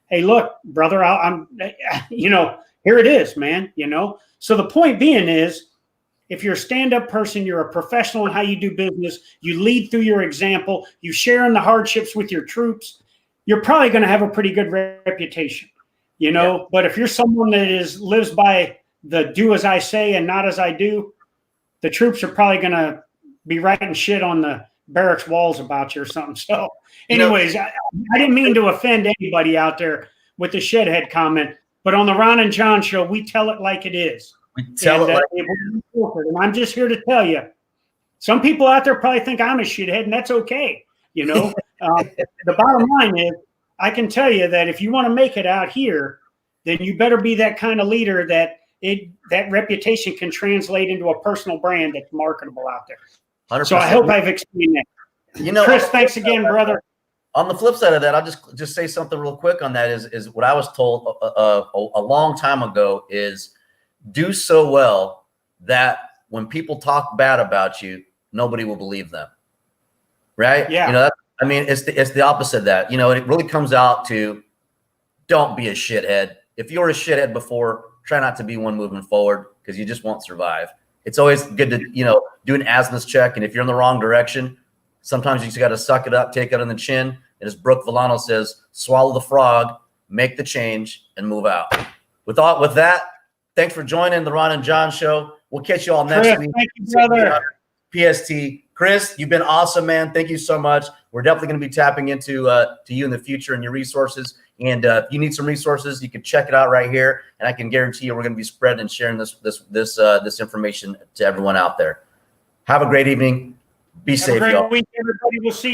hey, look, brother, I'm here it is, man, So the point being is, if you're a stand-up person, you're a professional in how you do business, you lead through your example, you share in the hardships with your troops, you're probably going to have a pretty good reputation, Yeah. But if you're someone that lives by the do as I say and not as I do, the troops are probably going to be writing shit on the barracks walls about you or something. So anyways, I didn't mean to offend anybody out there with the shithead comment, but on the Ron and John show, we tell it like it is. We tell it like it is. And I'm just here to tell you, some people out there probably think I'm a shithead, and that's okay. The bottom line is, I can tell you that if you want to make it out here, then you better be that kind of leader that reputation can translate into a personal brand that's marketable out there. 100%. So I hope I've explained that. Chris, thanks again, brother. On the flip side of that, I'll just say something real quick on that is what I was told a long time ago is do so well that when people talk bad about you, nobody will believe them. Right? Yeah. It's the opposite of that. It really comes out to don't be a shithead. If you were a shithead before, try not to be one moving forward because you just won't survive. It's always good to, do an azimuth check. And if you're in the wrong direction, sometimes you just got to suck it up, take it on the chin. And as Brooke Villano says, swallow the frog, make the change, and move out. With that, thanks for joining the Ron and John show. We'll catch you all next week. Thank you, brother. PST. Chris, you've been awesome, man. Thank you so much. We're definitely going to be tapping into to you in the future and your resources. And if you need some resources, you can check it out right here. And I can guarantee you we're going to be spreading and sharing this information to everyone out there. Have a great evening. Be safe, y'all. Have a great week, everybody. We'll see you.